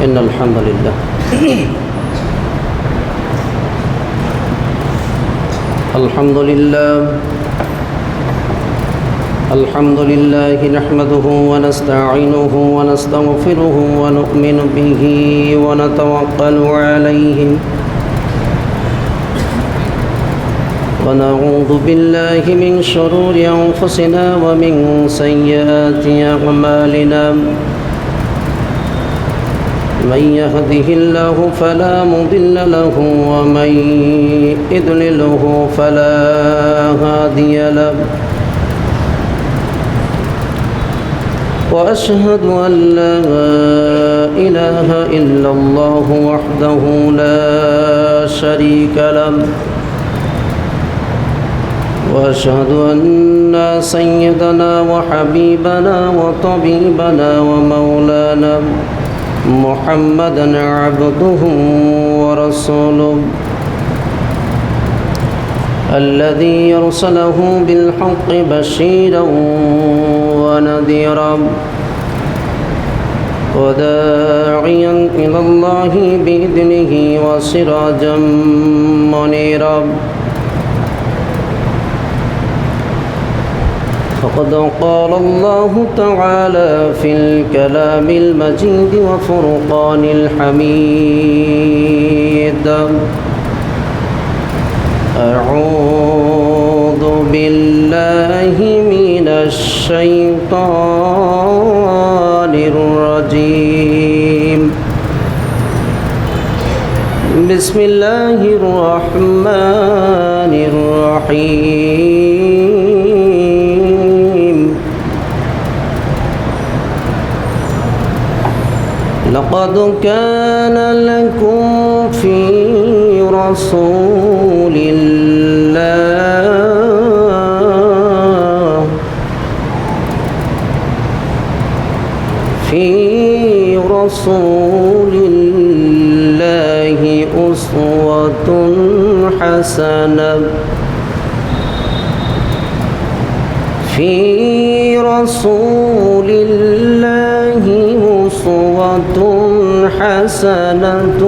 إن الحمد لله الحمد لله نحمده ونستعينه ونستغفره ونؤمن به ونتوكل عليه ونعوذ بالله من شرور أنفسنا ومن سيئات أعمالنا من يهده الله فلا مضل له ومن يضلله فلا هادي له وأشهد أن لا إله إلا الله وحده لا شريك له وأشهد أن سيدنا وحبيبنا وطبيبنا ومولانا محمدًا عبده ورسوله الذي أرسله بالحق بشيرا ونذيرا وداعيا إلى الله بإذنه وسراجا منيرا فقد قال الله تعالى في الكلام المجيد وفرقان الحميد أعوذ بالله من الشيطان الرجيم بسم الله الرحمن الرحيم لقد كان لكم في رسول الله أسوة حسنة في رسول الله أسوة حسنة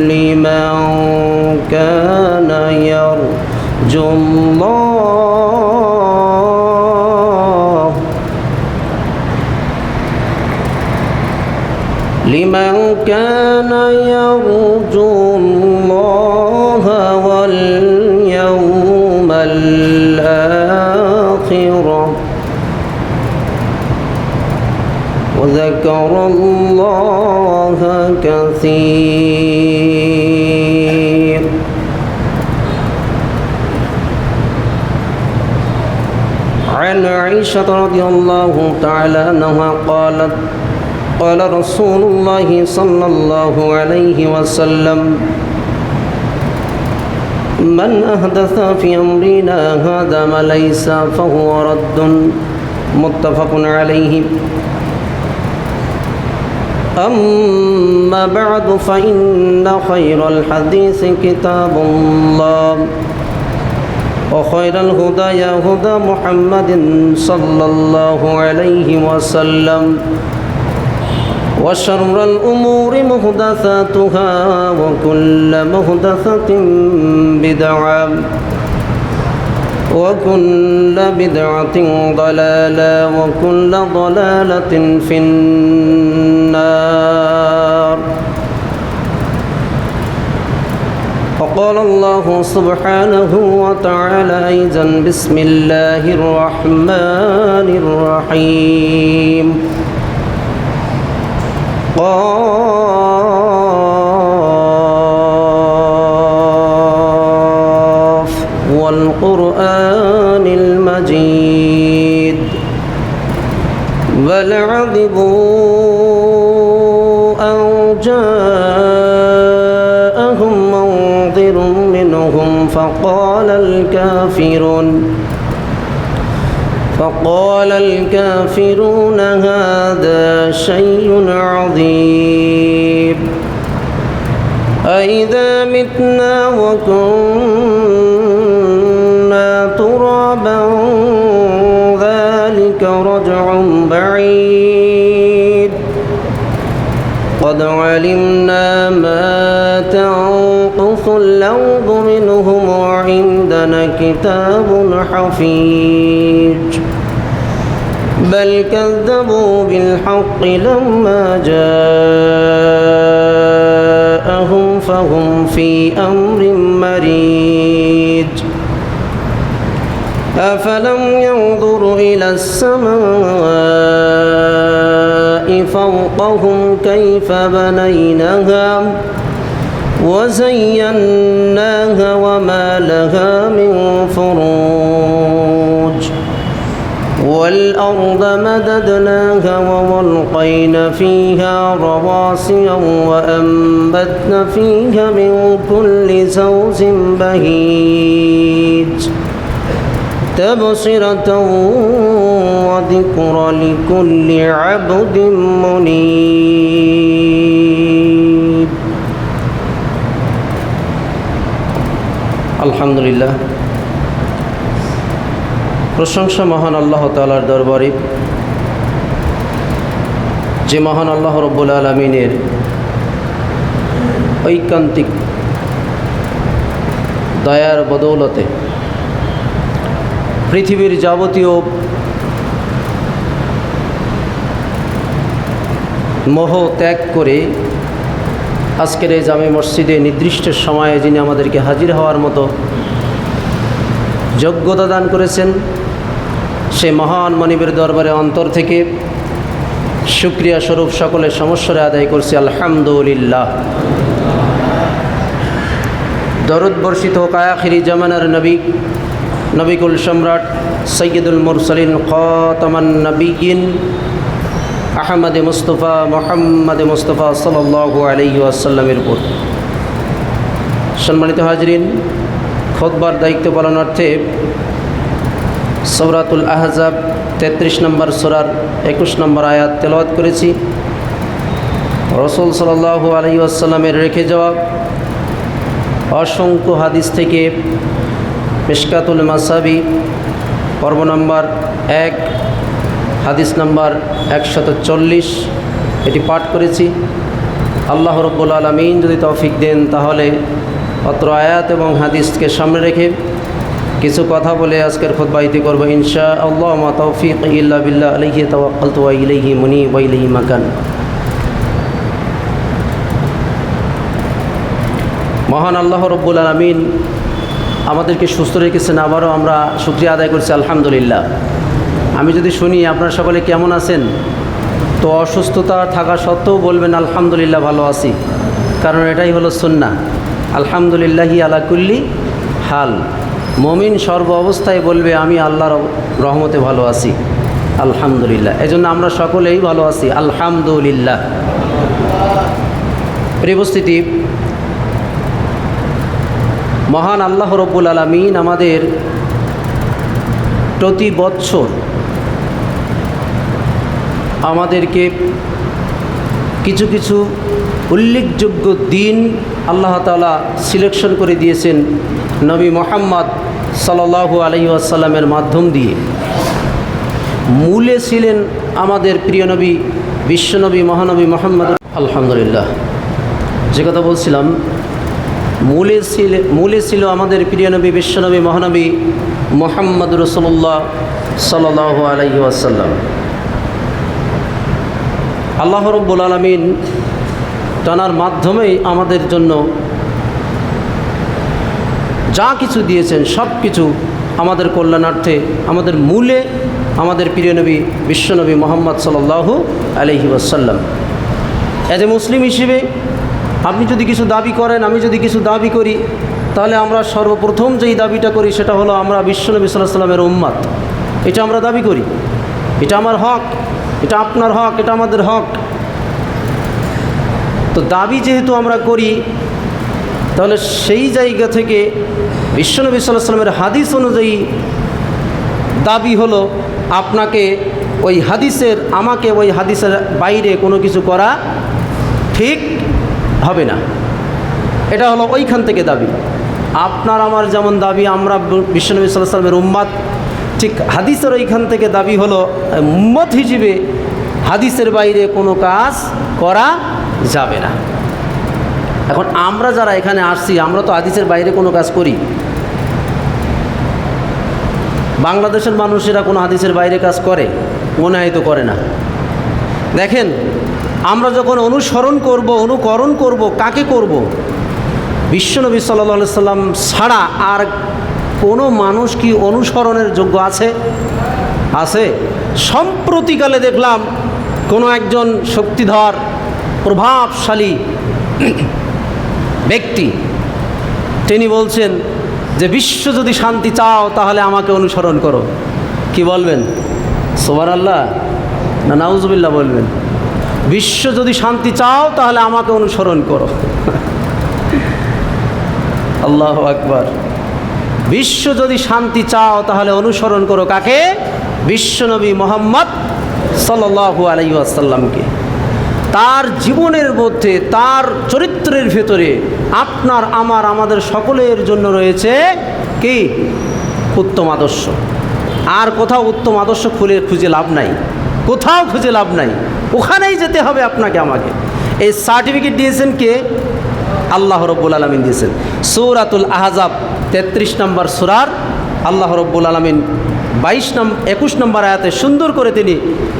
لمن كان يرجو الله واليوم الآخر وذكر الله كثير عن عائشة رضي الله تعالى عنها قالت قال رسول الله صلى الله عليه وسلم من أحدث في أمرنا هذا ما ليس فهو رد متفق عليه أما بعد فإن خير الحديث كتاب الله وخير الهدى هدى محمد صلى الله عليه وسلم وشر الأمور محدثاتها وكل محدثة بدعة وكل بدعة ضلالة وكل ضلالة في النار وقال الله سبحانه وتعالى أيضا بسم الله الرحمن الرحيم قاف والقرآن المجيد بل عجبوا أن جاءهم منذر منهم فقال الكافرون هذا شيء عظيم أإذا متنا وكنا ترابا ذلك رجع بعيد قد علمنا ما تنقص الأرض منهم وعندنا كتاب حفيظ بل كذبوا بالحق لما جاءهم فهم في أمر مريج أفلم ينظروا إلى السماء فوقهم كيف بنيناها وزيناها وما لها من فروج والأرض مددناها وألقينا فيها رواسي وأنبتنا فيها من كل زوج بهيج تبصرة وذكرى لكل عبد منيب الحمد لله প্রশংসা মহান আল্লাহ তাআলার দরবারে, যে মহান আল্লাহ রব্বুল আলামিনের ঐকান্তিক দয়ার বদৌলতে পৃথিবীর যাবতীয় মোহ ত্যাগ করে আজকের এই জামে মসজিদে নির্দিষ্ট সময়ে যিনি আমাদেরকে হাজির হওয়ার মতো যোগ্যতা দান করেছেন, সে মহান মনিবের দরবারে অন্তর থেকে শুকরিয়া স্বরূপ সকলের সমস্যারে আদায় করছি আলহামদুলিল্লাহ। দরুদ বর্ষিত হোক আখিরি জামানার নবী, নবিকুল সম্রাট সৈয়দুল মুরসালিন খাতামান নবিয়িন আহমদ মুস্তফা মুহাম্মদ মুস্তফা সাল্লাল্লাহু আলাইহি ওয়াসাল্লামের উপর। সম্মানিত হাজরিন, খুতবার দায়িত্ব পালনার্থে সূরাতুল আহজাব 33 নম্বর সূরার 21 নম্বর আয়াত তেলাওয়াত করেছি। রাসূল সাল্লাল্লাহু আলাইহি ওয়াসাল্লামের রেখে যাওয়া অসংখ্য হাদিস থেকে মিশকাতুল মাসাবি পর্ব নম্বর 1 হাদিস নম্বর 140 এটি পাঠ করেছি। আল্লাহ রাব্বুল আলামিন যদি তৌফিক দেন তাহলে অত্র আয়াত এবং হাদিসকে সামনে রেখে কিছু কথা বলে আজকের খুতবা ইতি করব ইনশাআল্লাহ। মা তৌফিক ইল্লা বিল্লাহ, আলাইহি তাওয়াক্কালতু ওয়া ইলাইহি মুনীব ওয়া ইলাইহি মাকান। মহান আল্লাহ রাব্বুল আলামিন আমাদেরকে সুস্থ রেখেছেন, আবারও আমরা শুকরিয়া আদায় করছি আলহামদুলিল্লাহ। আমি যদি শুনি আপনারা সকলে কেমন আছেন, তো অসুস্থতা থাকা সত্ত্বেও বলবেন আলহামদুলিল্লাহ ভালো আছি, কারণ এটাই হলো সুন্নাহ। আলহামদুলিল্লাহি আলা কুল্লি হাল। মুমিন সর্ব অবস্থায় বলবে আমি আল্লাহর রহমতে ভালো আছি আলহামদুলিল্লাহ। এজন্য আমরা সকলেই ভালো আছি আলহামদুলিল্লাহ। প্রিয় উপস্থিতি, মহান আল্লাহ রব্বুল আলামিন আমাদের প্রতি বৎসর আমাদেরকে কিছু কিছু উল্লেখযোগ্য দিন আল্লাহ তাআলা সিলেকশন করে দিয়েছেন নবী মুহাম্মদ সাল্লাল্লাহু আলাইহি ওয়াসাল্লামের মাধ্যম দিয়ে। মূলে ছিলেন আমাদের প্রিয় নবী বিশ্বনবী মহানবী মুহাম্মদ। আলহামদুলিল্লাহ, যে কথা বলছিলাম, মূলে ছিল আমাদের প্রিয় নবী বিশ্বনবী মহানবী মুহাম্মদ রাসূলুল্লাহ সাল্লাল্লাহু আলাইহি ওয়াসাল্লাম। আল্লাহ রাব্বুল আলামিন তার মাধ্যমেই আমাদের জন্য যা কিছু দিয়েছেন সব কিছু আমাদের কল্যাণার্থে, আমাদের মূলে আমাদের প্রিয় নবী বিশ্বনবী মুহাম্মদ সাল্লাল্লাহু আলাইহি ওয়াসাল্লাম। এজ এ মুসলিম হিসেবে আপনি যদি কিছু দাবি করেন, আমি যদি কিছু দাবি করি, তাহলে আমরা সর্বপ্রথম যেই দাবিটা করি সেটা হলো আমরা বিশ্বনবী সাল্লাল্লাহু আলাইহি ওয়াসাল্লামের উম্মত। এটা আমরা দাবি করি, এটা আমার হক, এটা আপনার হক, এটা আমাদের হক। তো দাবি যেহেতু আমরা করি, তাহলে সেই জায়গা থেকে বিশ্বনবী সাল্লাল্লাহু আলাইহি ওয়াসাল্লামের হাদিস অনুযায়ী দাবি হলো আপনাকে ওই হাদিসের, আমাকে ওই হাদিসের বাইরে কোনো কিছু করা ঠিক হবে না। এটা হলো ওইখান থেকে দাবি। আপনার আমার যেমন দাবি আমরা বিশ্বনবী সাল্লাল্লাহু আলাইহি ওয়াসাল্লামের উম্মত, ঠিক হাদিসের ওইখান থেকে দাবি হলো উম্মত হিসেবে হাদিসের বাইরে কোনো কাজ করা যাবে না। এখন আমরা যারা এখানে আসছি, আমরা তো হাদিসের বাইরে কোনো কাজ করি? বাংলাদেশের মানুষেরা কোনো হাদিসের বাইরে কাজ করে? মনে হয় তো করে না। দেখেন, আমরা যখন অনুসরণ করব, অনুকরণ করব, কাকে করব? বিশ্বনবী সাল্লাল্লাহু আলাইহি সাল্লাম ছাড়া আর কোনো মানুষ কি অনুসরণের যোগ্য আছে? আছে? সম্প্রতিকালে দেখলাম কোনো একজন শক্তিধর প্রভাবশালী ব্যক্তি, তিনি বলছেন যে বিশ্ব যদি শান্তি চাও তাহলে আমাকে অনুসরণ করো। কি বলবেন? সুবহানাল্লাহ না নাউজুবিল্লাহ বলবেন? বিশ্ব যদি শান্তি চাও তাহলে আমাকে অনুসরণ করো। আল্লাহু আকবার। বিশ্ব যদি শান্তি চাও তাহলে অনুসরণ করো কাকে? বিশ্বনবী মুহাম্মদ সাল্লাল্লাহু আলাইহি ওয়াসাল্লামকে। তার জীবনের মধ্যে, তার চরিত্রের ভেতরে আপনার, আমার, আমাদের সকলের জন্য রয়েছে কি? উত্তম আদর্শ। আর কোথাও উত্তম আদর্শ খুঁজে লাভ নাই, কোথাও খুঁজে লাভ নাই। ওখানেই যেতে হবে আপনাকে, আমাকে। এই সার্টিফিকেট দিয়েছেন কে? আল্লাহ রব্বুল আলামিন দিয়েছেন। সূরাতুল আহজাব 33 নম্বর সূরার আল্লাহ রব্বুল আলামিন 21 নম্বর আয়াতে সুন্দর করে তিনি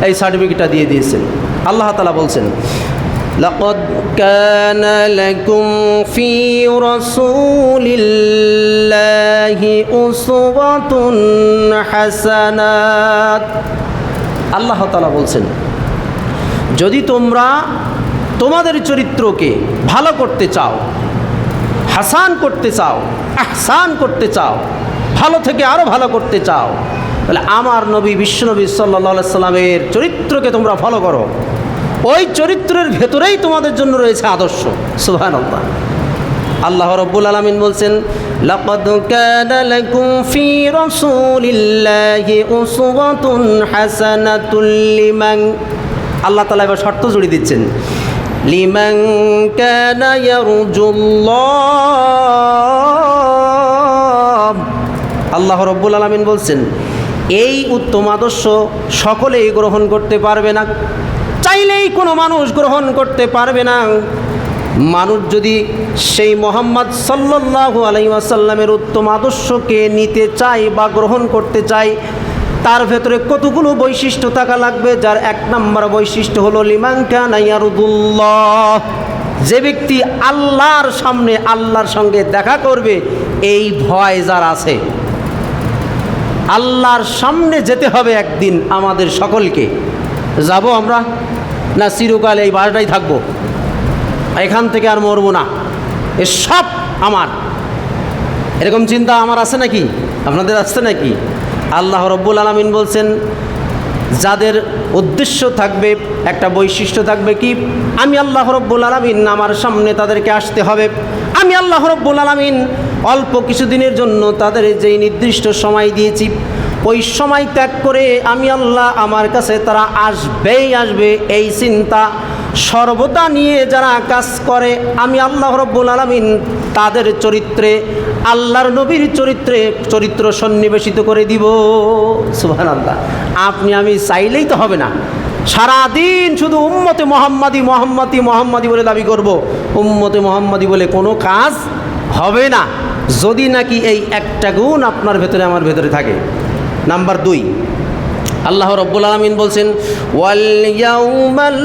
এই সার্টিফিকেটটা দিয়ে দিয়েছেন। আল্লাহ তাআলা বলছেন, লাকাদ কানা লাকুম ফি রাসূলিল্লাহি উসওয়াতুন হাসানাত। আল্লাহ তাআলা বলছেন, যদি তোমরা তোমাদের চরিত্রকে ভালো করতে চাও, হাসান করতে চাও, আহসান করতে চাও, ভালো থেকে আরও ভালো করতে চাও, তাহলে আমার নবী বিশ্বনবী সাল্লাল্লাহু আলাইহি সাল্লামের চরিত্রকে তোমরা ফলো করো। ওই চরিত্রের ভেতরেই তোমাদের জন্য রয়েছে আদর্শ। সুবহানাল্লাহ। আল্লাহ রাব্বুল আলামিন বলছেন, লাকাদ কানা লাকুম ফি রাসূলিল্লাহি উসওয়াতুন হাসানাতুল লিমান। আল্লাহ তাআলা এবার শর্ত জুড়ে দিচ্ছেন, লিমান কানা ইয়ারজুল্লাহ। আল্লাহ রাব্বুল আলামিন বলছেন, এই উত্তম আদর্শ সকলেই গ্রহণ করতে পারবে না, চাইলেই কোনো মানুষ গ্রহণ করতে পারবে না। মানুষ যদি সেই মুহাম্মদ সাল্লাল্লাহু আলাইহি ওয়াসাল্লামের উত্তম আদর্শকে নিতে চায় বা গ্রহণ করতে চায়, তার ভেতরে কতগুলো বৈশিষ্ট্য থাকা লাগবে। যার 1 নম্বর বৈশিষ্ট্য হলো লিমান কানা ইয়ারজুল্লাহ। যে ব্যক্তি আল্লাহর সামনে, আল্লাহর সঙ্গে দেখা করবে, এই ভয় যার আছে। আল্লাহর সামনে যেতে হবে একদিন আমাদের সকলকে। যাব আমরা? না চিরকাল এই বাসটাই থাকবো, এখান থেকে আর মরবো না, এ সব আমার? এরকম চিন্তা আমার আছে নাকি? আপনাদের আছে নাকি? আল্লাহ রব্বুল আলামিন বলছেন, যাদের উদ্দেশ্য থাকবে, একটা বৈশিষ্ট্য থাকবে কি? আমি আল্লাহ রব্বুল আলামিন আমার সামনে তাদেরকে আসতে হবে। আমি আল্লাহ রব্বুল আলামিন অল্প কিছুদিনের জন্য তাদের যেই নির্দিষ্ট সময় দিয়েছি, ওই সময় ত্যাগ করে আমি আল্লাহ আমার কাছে তারা আসবেই আসবে, এই চিন্তা সর্বদা নিয়ে যারা কাজ করে, আমি আল্লাহ রব্বুল আলামিন তাদের চরিত্রে, আল্লাহর নবীর চরিত্র সন্নিবেশিত করে দিব। সুবহানাল্লাহ। আপনি আমি চাইলেই তো হবে না। সারাদিন শুধু উম্মতে মুহাম্মাদি মুহাম্মাদি মুহাম্মাদি বলে দাবি করব, উম্মতে মুহাম্মাদি বলে কোনো কাজ হবে না, যদি নাকি এই একটা গুণ আপনার ভেতরে, আমার ভেতরে থাকে। নাম্বার 2, আল্লাহ রাব্বুল আলামিন বলছেন, ওয়াল ইয়াউমাল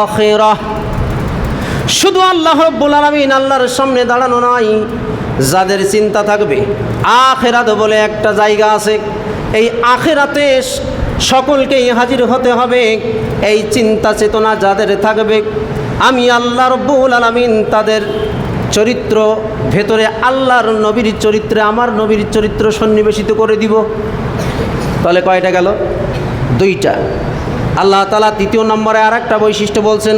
আখিরাহ। শুধু আল্লাহ রাব্বুল আলামিন, আল্লাহর সামনে দাঁড়ানো নয়, যাদের চিন্তা থাকবে আখিরাত বলে একটা জায়গা আছে, এই আখিরাতে সকলকেই হাজির হতে হবে, এই চিন্তা চেতনা যাদের থাকবে, আমি আল্লাহ রাব্বুল আলামিন তাদের চরিত্র ভেতরে আল্লাহর নবীর চরিত্রে, আমার নবীর চরিত্র সন্নিবেশিত করে দিব। তাহলে কয়টা গেল? 2টা। আল্লাহ তাআলা 3 নম্বরে আর একটা বৈশিষ্ট্য বলছেন,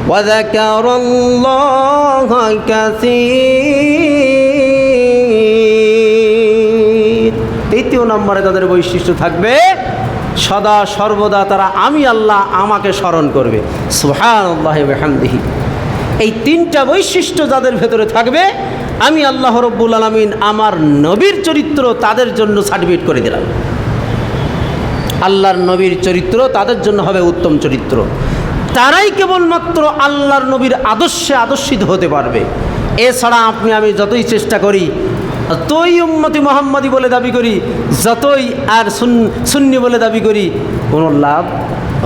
ওয়াযাকারাল্লাহা কাসীর। 3 নম্বরে তাদের বৈশিষ্ট্য থাকবে, সদা সর্বদা তারা আমি আল্লাহ, আমাকে স্মরণ করবে। সুবহানাল্লাহি ওয়া বিহামদিহি। এই 3টা বৈশিষ্ট্য যাদের ভেতরে থাকবে, আমি আল্লাহ রব্বুল আলামিন আমার নবীর চরিত্র তাদের জন্য সার্টিফিকেট করে দিলাম। আল্লাহর নবীর চরিত্র তাদের জন্য হবে উত্তম চরিত্র। তারাই কেবলমাত্র আল্লাহর নবীর আদর্শে আদর্শিত হতে পারবে। এছাড়া আপনি আমি যতই চেষ্টা করি, যতই উম্মতি মুহাম্মাদি বলে দাবি করি, যতই আর সুন্নি বলে দাবি করি, কোনো লাভ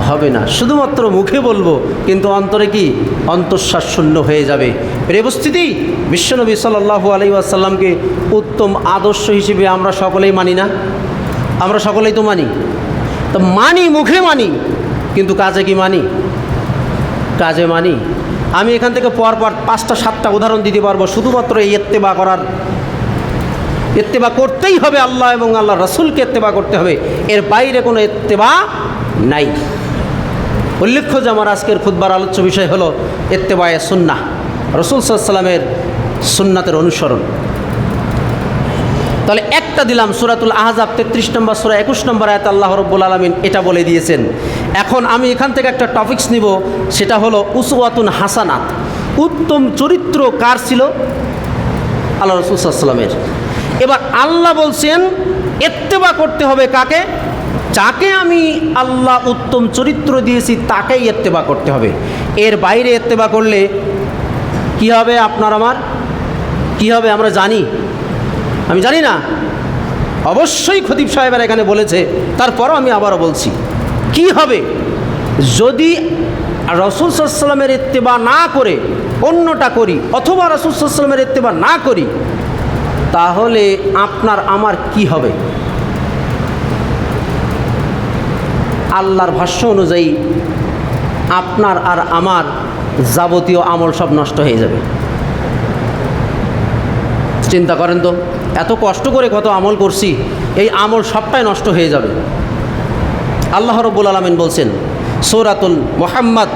হবে না। শুধুমাত্র মুখে বলবো, কিন্তু অন্তরে কি? অন্তঃশ্বাস শূন্য হয়ে যাবে। এর উপস্থিতি বিশ্বনবী সাল্লাল্লাহু আলাইহি ওয়াসাল্লামকে উত্তম আদর্শ হিসেবে আমরা সকলেই মানি না? আমরা সকলেই তো মানি। তো মানি, মুখে মানি, কিন্তু কাজে কি মানি? কাজে মানি? আমি এখান থেকে পরপর 5টা 7টা উদাহরণ দিতে পারবো শুধুমাত্র এই ইত্তেবা করার। ইত্তেবা করতেই হবে, আল্লাহ এবং আল্লাহ রাসূলকে ইত্তেবা করতে হবে, এর বাইরে কোনো ইত্তেবা নাই। উল্লেখ্য যে আমার আজকের খুতবার আলোচ্য বিষয় হলো ইত্তেবায়ে সুন্নাহ, রাসূল সাল্লাল্লাহু আলাইহি ওয়াসাল্লামের সুন্নাতের অনুসরণ। তাহলে একটা দিলাম, সূরাতুল আহজাব 33 নম্বর সূরা 21 নম্বর আয়াতে আল্লাহ রাব্বুল আলামিন এটা বলে দিয়েছেন। এখন আমি এখান থেকে একটা টপিকস নিব, সেটা হলো উসওয়াতুন হাসানাত। উত্তম চরিত্র কার ছিল? আল্লাহ রাসূল সাল্লাল্লাহু আলাইহি ওয়াসাল্লামের। এবার আল্লাহ বলছেন ইত্তেবা করতে হবে কাকে? যাকে আমি আল্লাহ উত্তম চরিত্র দিয়েছি তাকেই ইত্তেবা করতে হবে। এর বাইরে ইত্তেবা করলে কি হবে? আপনার আমার কি হবে আমরা জানি? আমি জানি না? অবশ্যই খতিব সাহেবের এখানে বলেছে, তারপরও আমি আবারও বলছি, কি হবে যদি রাসূল সাল্লাল্লাহু আলাইহি ওয়াসাল্লামের ইত্তেবা না করে অন্যটা করি, অথবা রাসূল সাল্লাল্লাহু আলাইহি ওয়াসাল্লামের ইত্তেবা না করি, তাহলে আপনার আমার কি হবে? আল্লাহর ভাষ্য অনুযায়ী আপনার আর আমার যাবতীয় আমল সব নষ্ট হয়ে যাবে। চিন্তা করেন তো, এত কষ্ট করে কত আমল করছি, এই আমল সবটাই নষ্ট হয়ে যাবে। আল্লাহ রাব্বুল আলামিন বলছেন সূরাতুল মুহাম্মদ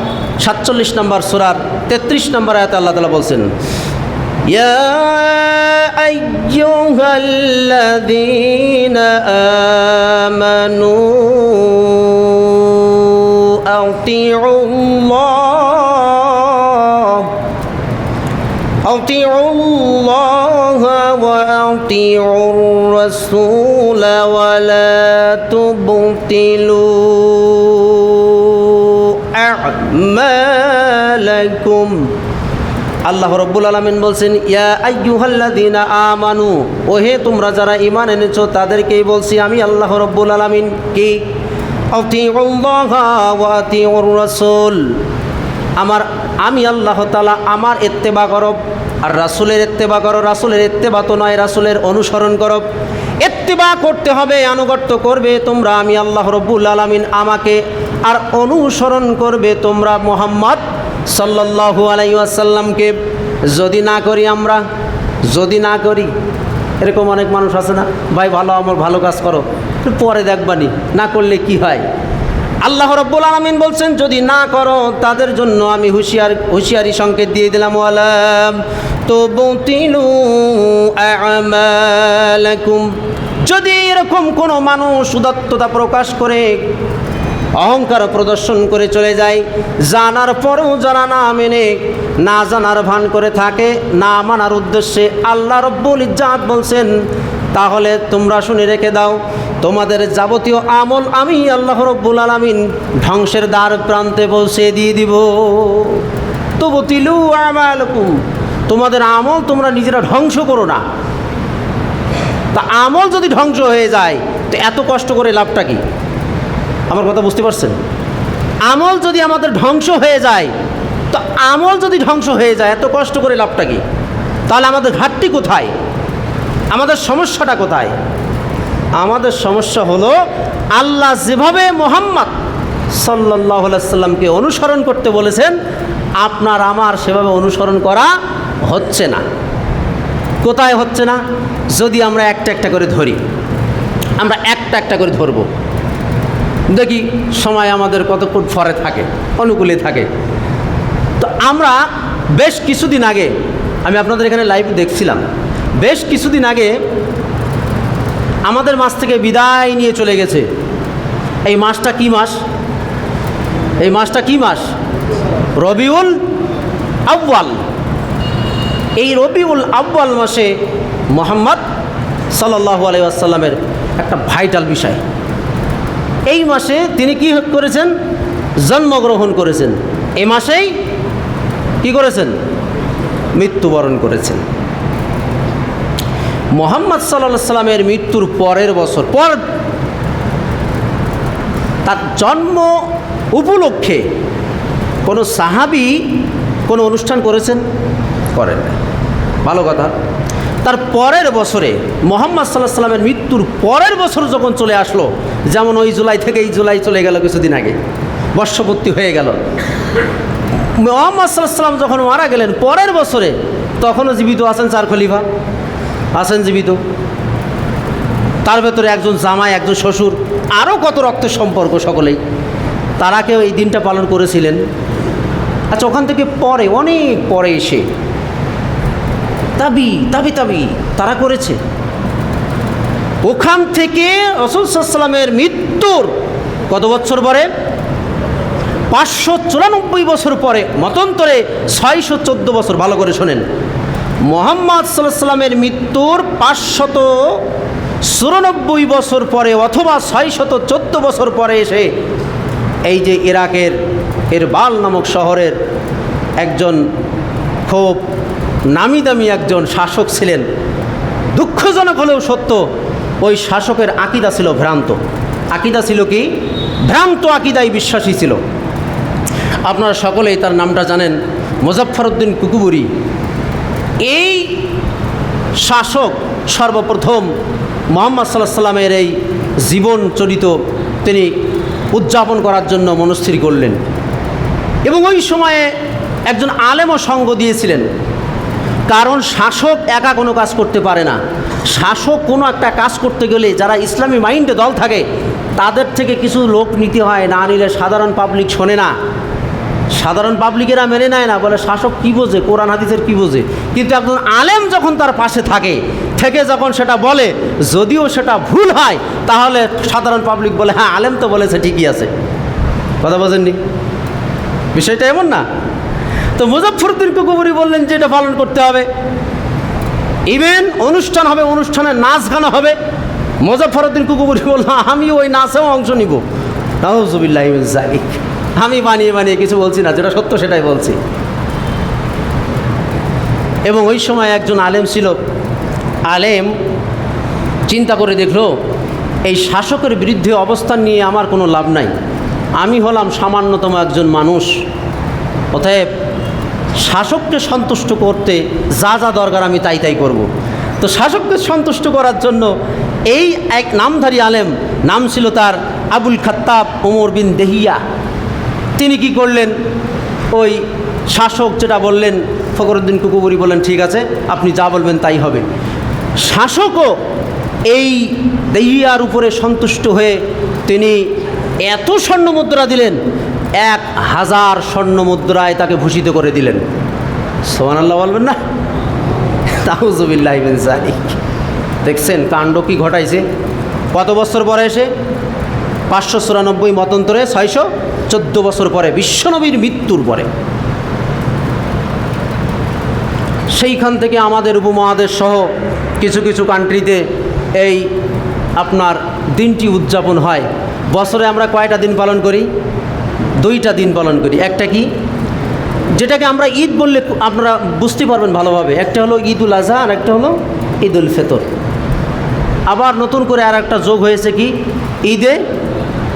47 নম্বর সূরার 33 নম্বর আয়াতে আল্লাহ তাআলা বলছেন, ইয়া আইয়ুহাল্লাযীনা আমানু আতিউল্লাহ ওয়া আতিউর রাসূল ওয়া লা তুবতিলু আ'মালাকুম। আল্লাহ রাব্বুল আলামিন বলছেন, ইয়া আইয়ুহাল্লাযীনা আমানু, ওহে তোমরা যারা ঈমান এনেছো তাদেরকেই বলছি আমি আল্লাহ রাব্বুল আলামিন কি? আতিউল্লাহ ওয়া আতিউর রাসূল, আমি আল্লাহ তাআলা আমার ইত্তেবা করো, আর রাসূলের ইত্তেবা করো। রাসূলের ইত্তেবা তো নয়, রাসূলের অনুসরণ করো। ইত্তেবা করতে হবে, আনুগত্য করবে তোমরা আমি আল্লাহ রাব্বুল আলামিন আমাকে, আর অনুসরণ করবে তোমরা মুহাম্মদ সাল্লাল্লাহু আলাইহি ওয়াসাল্লামকে। যদি না করি আমরা, যদি না করি, এরকম অনেক মানুষ আছে না, ভাই ভালো আমল ভালো কাজ করো, পরে দেখবানি, না করলে কি হয়? আল্লাহ রাব্বুল আলামিন বলছেন যদি না করো তাদের জন্য আমি হুঁশিয়ারি সংকেত দিয়ে দিলাম, ওয়ালাম তুবতিলু আ'মালাকুম। যদি এরকম কোনো মানুষ উদাত্ততা প্রকাশ করে, অহংকার প্রদর্শন করে চলে যায়, জানার পরেও যারা না মেনে, না জানার ভান করে থাকে, না মানার উদ্দেশ্যে আল্লাহ রাব্বুল ইজ্জাত বলছেন, তাহলে তোমরা শুনে রেখে দাও, তোমাদের যাবতীয় আমল আমি আল্লাহ রাব্বুল আলামিন ধ্বংসের দ্বার প্রান্তে পৌঁছে দিয়ে দিব। তুবতিলু আমালাকুম, তোমাদের আমল তোমরা নিজেরা ধ্বংস করো না। তা আমল যদি ধ্বংস হয়ে যায় তো এত কষ্ট করে লাভটা কি? আমার কথা বুঝতে পারছেন? আমল যদি আমাদের ধ্বংস হয়ে যায়, তো আমল যদি ধ্বংস হয়ে যায় এত কষ্ট করে লাভটা কি? তাহলে আমাদের ঘাটতি কোথায়? আমাদের সমস্যাটা কোথায়? আমাদের সমস্যা হলো আল্লাহ যেভাবে মুহাম্মদ সাল্লাল্লাহু আলাইহি ওয়াসাল্লামকে অনুসরণ করতে বলেছেন, আপনার আমার সেভাবে অনুসরণ করা হচ্ছে না। কোথায় হচ্ছে না? যদি আমরা একটা একটা করে ধরি, আমরা একটা একটা করে ধরবো, দেখি সময় আমাদের কতক্ষণ ফরে থাকে, অনুকূলে থাকে। তো আমরা বেশ কিছুদিন আগে, আমি আপনাদের এখানে লাইভ দেখছিলাম, বেশ কিছুদিন আগে আমাদের মাস থেকে বিদায় নিয়ে চলে গেছে। এই মাসটা কি মাস? এই মাসটা কি মাস? রবিউল আউয়াল। এই রবিউল আউয়াল মাসে মুহাম্মদ সাল্লাল্লাহু আলাইহি ওয়াসাল্লামের একটা ভাইটাল বিষয়, এই মাসে তিনি কি করেছেন? জন্মগ্রহণ করেছেন। এই মাসেই কি করেছেন? মৃত্যুবরণ করেছেন। মুহাম্মদ সাল্লাল্লাহু আলাইহি সাল্লামের মৃত্যুর পরের বছর পর তার জন্ম উপলক্ষে কোনো সাহাবী কোনো অনুষ্ঠান করেছেন? করেন না। ভালো কথা। তার পরের বছরে মুহাম্মদ সাল্লাল্লাহু আলাইহি সাল্লামের মৃত্যুর পরের বছর যখন চলে আসলো, যেমন ওই জুলাই থেকে এই জুলাই চলে গেল কিছুদিন আগে, বর্ষপূর্তি হয়ে গেল, মুহাম্মদ সাল্লাল্লাহু আলাইহি সাল্লাম যখন মারা গেলেন পরের বছরে, তখনও জীবিত আছেন 4 খলিফা, আছেন জীবিত। তার ভেতরে একজন জামাই, একজন শ্বশুর, আরও কত রক্তের সম্পর্ক সকলেই, তারা কেউ এই দিনটা পালন করেছিলেন। আচ্ছা, ওখান থেকে পরে অনেক পরে এসে তাবি তারা করেছে। ওখান থেকে রাসূল সাল্লাল্লাহু আলাইহি সাল্লামের মৃত্যুর কত বছর পরে? 594 বছর পরে, মতান্তরে 614 বছর। ভালো করে শোনেন, মুহাম্মদ সাল্লাল্লাহু আলাইহি সাল্লামের মৃত্যুর 594 বছর পরে অথবা 614 বছর পরে এসে এই যে ইরাকের এরবাল নামক শহরের একজন খুব নামি দামি একজন শাসক ছিলেন। দুঃখজনক হলেও সত্য, ওই শাসকের আকীদা ছিল ভ্রান্ত। আকীদা ছিল কি? ভ্রান্ত আকীদায় বিশ্বাসী ছিল। আপনারা সকলেই তার নামটা জানেন, মুজাফফরউদ্দিন কুকুবুরি। এই শাসক সর্বপ্রথম মুহাম্মদ সাল্লাল্লাহু আলাইহি সাল্লামের এই জীবন চরিত তিনি উদযাপন করার জন্য মনস্থির করলেন, এবং ওই সময়ে একজন আলেমও সঙ্গ দিয়েছিলেন। কারণ শাসক একা কোনো কাজ করতে পারে না। শাসক কোনো একটা কাজ করতে গেলে যারা ইসলামী মাইন্ডে দল থাকে তাদের থেকে কিছু লোক নিতে হয়, না নিলে সাধারণ পাবলিক শোনে না, সাধারণ পাবলিকেরা মেনে নেয় না, বলে শাসক কী বোঝে, কোরআন হাদিসের কী বোঝে। কিন্তু একজন আলেম যখন তার পাশে থেকে যখন সেটা বলে, যদিও সেটা ভুল হয়, তাহলে সাধারণ পাবলিক বলে হ্যাঁ আলেম তো বলেছে, ঠিকই আছে। কথা বোঝেননি? বিষয়টা এমন না। তো মুজাফফরউদ্দিন কুকুবুরি বললেন যে এটা পালন করতে হবে, ইভেন অনুষ্ঠান হবে, অনুষ্ঠানে নাচ গান হবে। মুজাফফরউদ্দিন কুকুবুরি বলল আমি ওই নাচেও অংশ নিব। নাউযুবিল্লাহি মিন যালিক। আমি বানিয়ে কিছু বলছি না, যেটা সত্য সেটাই বলছি। এবং ওই সময় একজন আলেম ছিল, আলেম চিন্তা করে দেখলো এই শাসকের বিরুদ্ধে অবস্থান নিয়ে আমার কোনো লাভ নাই, আমি হলাম সামান্যতম একজন মানুষ, অতএব শাসককে সন্তুষ্ট করতে যা যা দরকার আমি তাই করব। তো শাসককে সন্তুষ্ট করার জন্য এই এক নামধারী আলেম, নাম ছিল তার আবুল খাত্তাব ওমর বিন দেহিয়া, তিনি কি করলেন, ওই শাসক যেটা বললেন, ফখরুদ্দিন কুকুবুরি বললেন ঠিক আছে, আপনি যা বলবেন তাই হবে। শাসকও এই দেহিয়ার উপরে সন্তুষ্ট হয়ে তিনি এত স্বর্ণমুদ্রা দিলেন, 1000 স্বর্ণমুদ্রায় তাকে ভূষিত করে দিলেন। সুবহানাল্লাহ বলবেন না? নাউযুবিল্লাহি মিন যালিক। দেখছেন কাণ্ড কি ঘটাইছে। কত বছর পরে এসে? 594, মতান্তরে 614 বছর পরে, বিশ্বনবীর মৃত্যুর পরে। সেইখান থেকে আমাদের উপমহাদেশ সহ কিছু কিছু কান্ট্রিতে এই আপনার দিনটি উদযাপন হয়। বছরে আমরা কয়টা দিন পালন করি? 2টা দিন পালন করি। একটা কি, যেটাকে আমরা ঈদ বললে আপনারা বুঝতে পারবেন ভালোভাবে, একটা হলো ঈদুল আজহা আর একটা হলো ঈদুল ফিতর। আবার নতুন করে আর একটা যোগ হয়েছে কি, ঈদে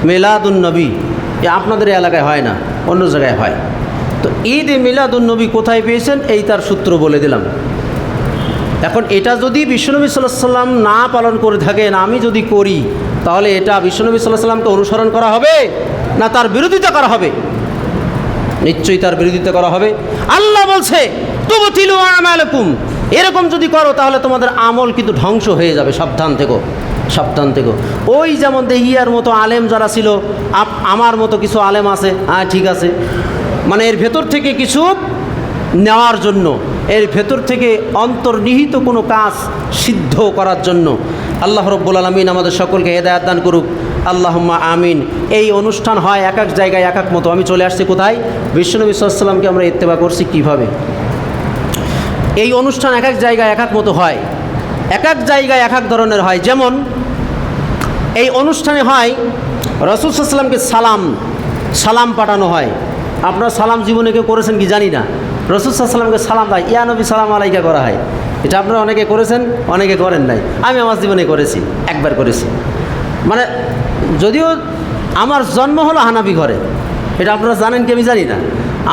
মিলাদুন নবী। আপনাদের এলাকায় হয় না, অন্য জায়গায় হয়। তো ঈদে মিলাদুন নবী কোথায় পেয়েছেন, এই তার সূত্র বলে দিলাম। এখন এটা যদি বিশ্বনবী সাল্লাল্লাহু আলাইহি সাল্লাম না পালন করে থাকেন, আমি যদি করি, তাহলে এটা বিশ্বনবী সাল্লাল্লাহু আলাইহি সাল্লামকে অনুসরণ করা হবে না তার বিরোধিতা করা হবে? নিশ্চয়ই তার বিরোধিতা করা হবে। আল্লাহ বলছে তুবতিলু আমালাকুম, এরকম যদি করো তাহলে তোমাদের আমল কিন্তু ধ্বংস হয়ে যাবে, সাবধান থেকো, সাবধান থেকো। ওই যেমন দেহিয়ার মতো আলেম যারা ছিল, আমার মতো কিছু আলেম আছে, হ্যাঁ ঠিক আছে, মানে এর ভেতর থেকে কিছু নেওয়ার জন্য, এর ভেতর থেকে অন্তর্নিহিত কোনো কাজ সিদ্ধ করার জন্য। আল্লাহ রাব্বুল আলামিন আমাদের সকলকে হেদায়েত দান করুক, আল্লাহুম্মা আমিন। এই অনুষ্ঠান হয় এক এক জায়গায় এক এক মতো। আমি চলে আসছি কোথায়, বিশ্বনবী সাল্লাল্লাহু আলাইহি সাল্লামকে আমরা ইত্তেবা করছি কিভাবে। এই অনুষ্ঠান এক এক জায়গায় এক এক মতো হয়, এক এক জায়গায় এক এক ধরনের হয়। যেমন এই অনুষ্ঠানে হয় রাসূল সাল্লাল্লাহু আলাইহি ওয়াসাল্লামকে সালাম পাঠানো হয়। আপনারা সালাম জীবনে কেউ করেছেন কি জানি না। রাসূল সাল্লাল্লাহু আলাইহি ওয়াসাল্লামকে সালাম দেয়, ইয়া নবী সালাম আলাইকা করা হয়। এটা আপনারা অনেকে করেছেন, অনেকে করেন নাই। আমি আমার জীবনে করেছি, একবার করেছি। মানে যদিও আমার জন্ম হলো হানাফি ঘরে, এটা আপনারা জানেন কি আমি জানি না।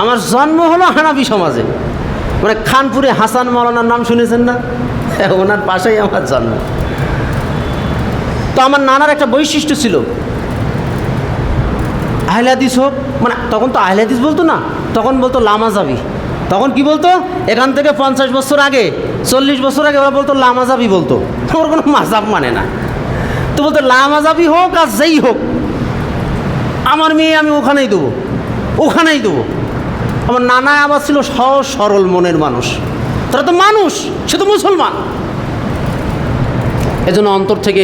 আমার জন্ম হলো হানাফি সমাজে, মানে খানপুরে হাসান মাওলানার নাম শুনেছেন না, ওনার পাশেই আমার জন্ম। তো আমার নানার একটা বৈশিষ্ট্য ছিল, আহলে হাদিস হোক, মানে তখন তো আহলে হাদিস বলতো না, তখন বলতো লামাজাবি। তখন কি বলতো, এখান থেকে 50 বছর আগে 40 বছর আগে ওরা বলতো লামাজাবি, বলতো ওর কোনো মাজাব মানে না। তো বলতো লামাজাবি হোক আর যেই হোক, আমার মেয়ে আমি ওখানেই দেবো, ওখানেই দেবো। আমার নানা আবার ছিল সহজ সরল মনের মানুষ, তারা তো মানুষ, সে তো মুসলমান। এজন্য অন্তর থেকে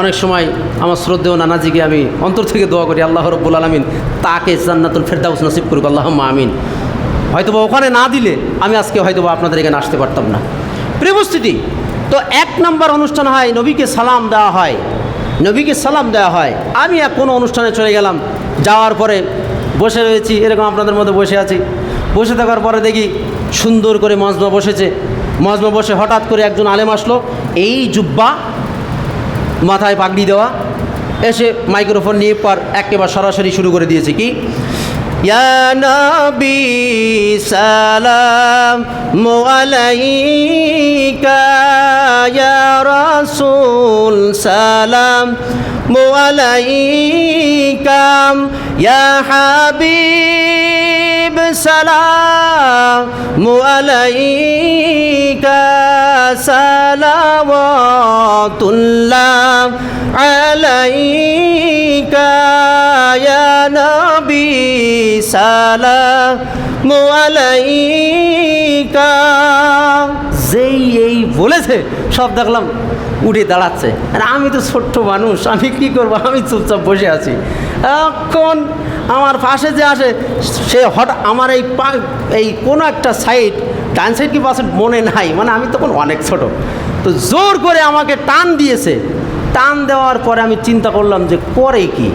অনেক সময় আমার শ্রদ্ধেয় নানাজিকে আমি অন্তর থেকে দোয়া করি, আল্লাহ রাব্বুল আলামিন তাকে জান্নাতুল ফেরদাউস নসিব করুক, আল্লাহুম্মা আমিন। হয়তোবা ওখানে না দিলে আমি আজকে হয়তোবা আপনাদের এখানে আসতে পারতাম না। প্রিয় উপস্থিতি, তো 1 নম্বর অনুষ্ঠান হয় নবীকে সালাম দেওয়া হয়, নবীকে সালাম দেওয়া হয়। আমি কোনো অনুষ্ঠানে চলে গেলাম, যাওয়ার পরে বসে রয়েছি, এরকম আপনাদের মধ্যে বসে আছি। বসে থাকার পরে দেখি সুন্দর করে মজমা বসেছে, মজমা বসে হঠাৎ করে একজন আলেম আসলো, এই জুব্বা, মাথায় পাগড়ি দেওয়া, এসে মাইক্রোফোন নিয়ে একেবারে সরাসরি শুরু করে দিয়েছে কি, ইয়া নবী সালামু আলাইকা, ইয়া রাসূল সালামু আলাইকা, ইয়া হাবিব সালামু আলাইকা, সালাওয়াতুল্লাহ আলাইকা, ইয়া নবী সালামু আলাইকা। যেই এই বলেছে সব দেখলাম উঠে দাঁড়াচ্ছে, আর আমি তো ছোট্ট মানুষ, আমি কি করব, আমি চুপচাপ বসে আছি। এখন আমার পাশে যে আসে সে হঠাৎ আমার এই কোনো একটা সাইড, ডান সাইড কি পাশে মনে নাই, মানে আমি তখন অনেক ছোট, তো জোর করে আমাকে টান দিয়েছে। টান দেওয়ার পরে আমি চিন্তা করলাম যে করে কি,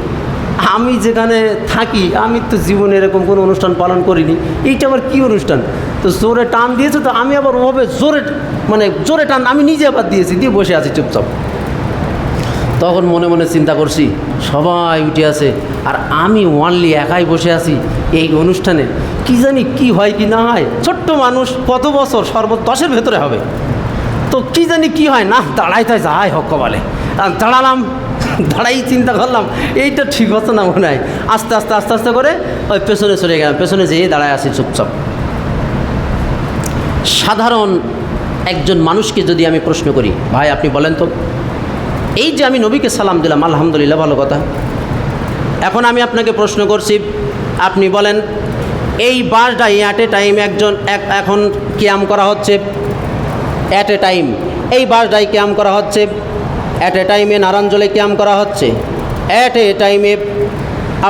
আমি যেখানে থাকি আমি তো জীবনে এরকম কোনো অনুষ্ঠান পালন করিনি, এইটা আবার কী অনুষ্ঠান। তো জোরে টান দিয়েছে, তো আমি আবার ওভাবে জোরে টান আমি নিজে আবার দিয়েছি, দিয়ে বসে আছি চুপচাপ। তখন মনে মনে চিন্তা করছি সবাই উঠে আছে আর আমি ওয়ানলি একাই বসে আছি এই অনুষ্ঠানে, কি জানি কি হয় কি না হয়। ছোট্ট মানুষ, কত বছর, সর্বোচ্চ 10-এর ভেতরে হবে, তো কি জানি কি হয় না, দাঁড়াইতে যাই হক বলে। দাঁড়ালাম, দাঁড়াই চিন্তা করলাম এইটা ঠিক হচ্ছে না মনে হয়। আস্তে আস্তে আস্তে আস্তে করে ওই পেছনে চলে গেলাম, পেছনে যেয়ে দাঁড়ায় আছি চুপচাপ। সাধারণ একজন মানুষকে যদি আমি প্রশ্ন করি, ভাই আপনি বলেন তো, এই যে আমি নবীকে সালাম দিলাম, আলহামদুলিল্লাহ, ভালো কথা। এখন আমি আপনাকে প্রশ্ন করছি, আপনি বলেন এই বাসটাই অ্যাট এ টাইম এখন কিয়াম করা হচ্ছে, অ্যাট এ টাইম এই বাসটাই কিয়াম করা হচ্ছে, অ্যাট এ টাইমে নারায়ণজলে কিয়াম করা হচ্ছে, অ্যাট এ টাইমে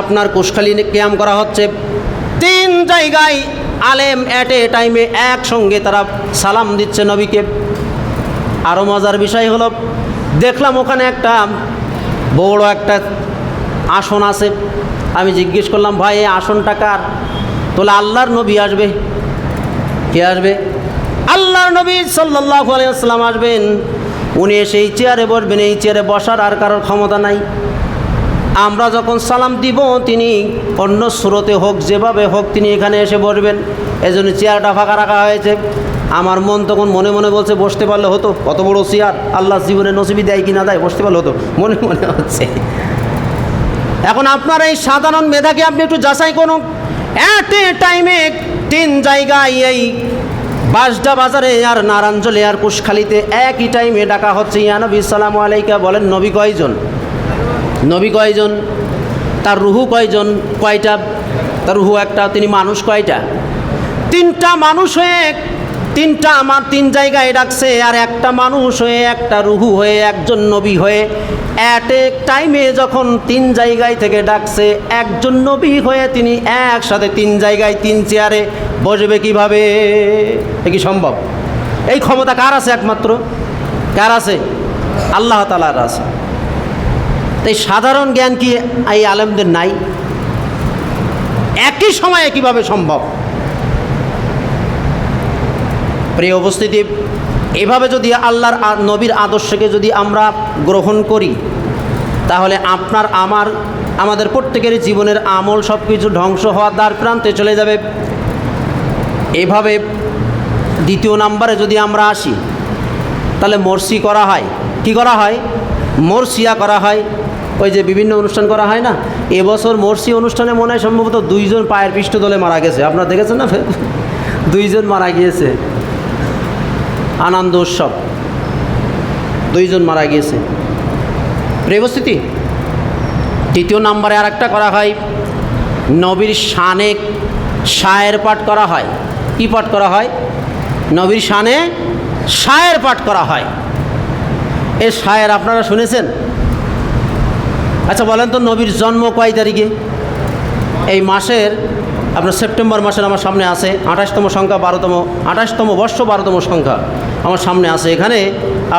আপনার কুশখালী কিয়াম করা হচ্ছে। 3 জায়গায় আলেম অ্যাট এ টাইমে একসঙ্গে তারা সালাম দিচ্ছে নবীকে। আরও মজার বিষয় হলো, দেখলাম ওখানে একটা বড় একটা আসন আছে। আমি জিজ্ঞেস করলাম, ভাই এই আসনটা কার? তোলে আল্লাহর নবী আসবে। কে আসবে? আল্লাহর নবী সাল্লাল্লাহু আলাইহি ওয়াসাল্লাম আসবেন। উনি এসে এই চেয়ারে বসবেন, এই চেয়ারে বসার আর কারোর ক্ষমতা নাই। আমরা যখন সালাম দিব তিনি অন্য সুরতে হোক, যেভাবে হোক, তিনি এখানে এসে বসবেন। এজন্য চেয়ারটা ফাঁকা রাখা হয়েছে। আমার মন তখন মনে মনে বলছে, বসতে পারলে হতো, কত বড় চেয়ার, আল্লাহ জীবনে নসিবি দেয় কি না দেয়, বসতে পারলে হতো, মনে মনে হচ্ছে। এখন আপনার এই সাধারণ মেধাকে আপনি একটু যাচাই করুন। অ্যাট এ টাইমে 3 জায়গায়, এই বাসডা বাজারে আর নারায়ণজলে আর কুশখালীতে একই টাইমে ডাকা হচ্ছে, ইয়া নবী সালামু আলাইকা। বলেন নবী কয়জন? নবী কয়জন? তার রুহু কয়জন? কয়টা? তার রুহু একটা। তিনি মানুষ কয়টা? 3টা মানুষ হয়ে 3 জায়গায় ডাকছে, আর একটা মানুষ হয়ে, একটা রুহু হয়ে, একজন নবী হয়ে। অ্যাট এ টাইমে যখন 3 জায়গায় থেকে ডাকছে, একজন নবী হয়ে তিনি একসাথে 3 জায়গায় 3 চেয়ারে বসবে কিভাবে? এ কি সম্ভব? এই ক্ষমতা কার আছে? একমাত্র কার আছে? আল্লাহ তাআলার আছে। তাই সাধারণ জ্ঞান কি এই আলেমদের নাই? একই সময়ে কিভাবে সম্ভব? প্রিয় উপস্থিতি, এভাবে যদি আল্লাহর নবীর আদর্শকে যদি আমরা গ্রহণ করি, তাহলে আপনার আমাদের প্রত্যেকের জীবনের আমল সব কিছু ধ্বংস হওয়ার দ্বার প্রান্তে চলে যাবে। এভাবে দ্বিতীয় নাম্বারে যদি আমরা আসি, তাহলে মরসি করা হয়। কি করা হয়? মরসিয়া করা হয়। ওই যে বিভিন্ন অনুষ্ঠান করা হয় না, এবছর মরসি অনুষ্ঠানে মনে হয় সম্ভবত 2 জন পায়ের পৃষ্ঠতলে মারা গেছে। আপনারা দেখেছেন না? 2 জন মারা গিয়েছে। আনন্দ উৎসব, 2 জন মারা গিয়েছে। প্রিয় উপস্থিতি, তৃতীয় নাম্বারে আর একটা করা হয়, নবীর শানে শায়ের পাঠ করা হয়। কি পাঠ করা হয়? নবীর শানে শায়ের পাঠ করা হয়। এই শায়ের আপনারা শুনেছেন? আচ্ছা বলেন তো, নবীর জন্ম কয় তারিখে? এই মাসের আপনার সেপ্টেম্বর মাসের আমার সামনে আছে 28তম সংখ্যা 28তম বর্ষ 12তম সংখ্যা আমার সামনে আছে। এখানে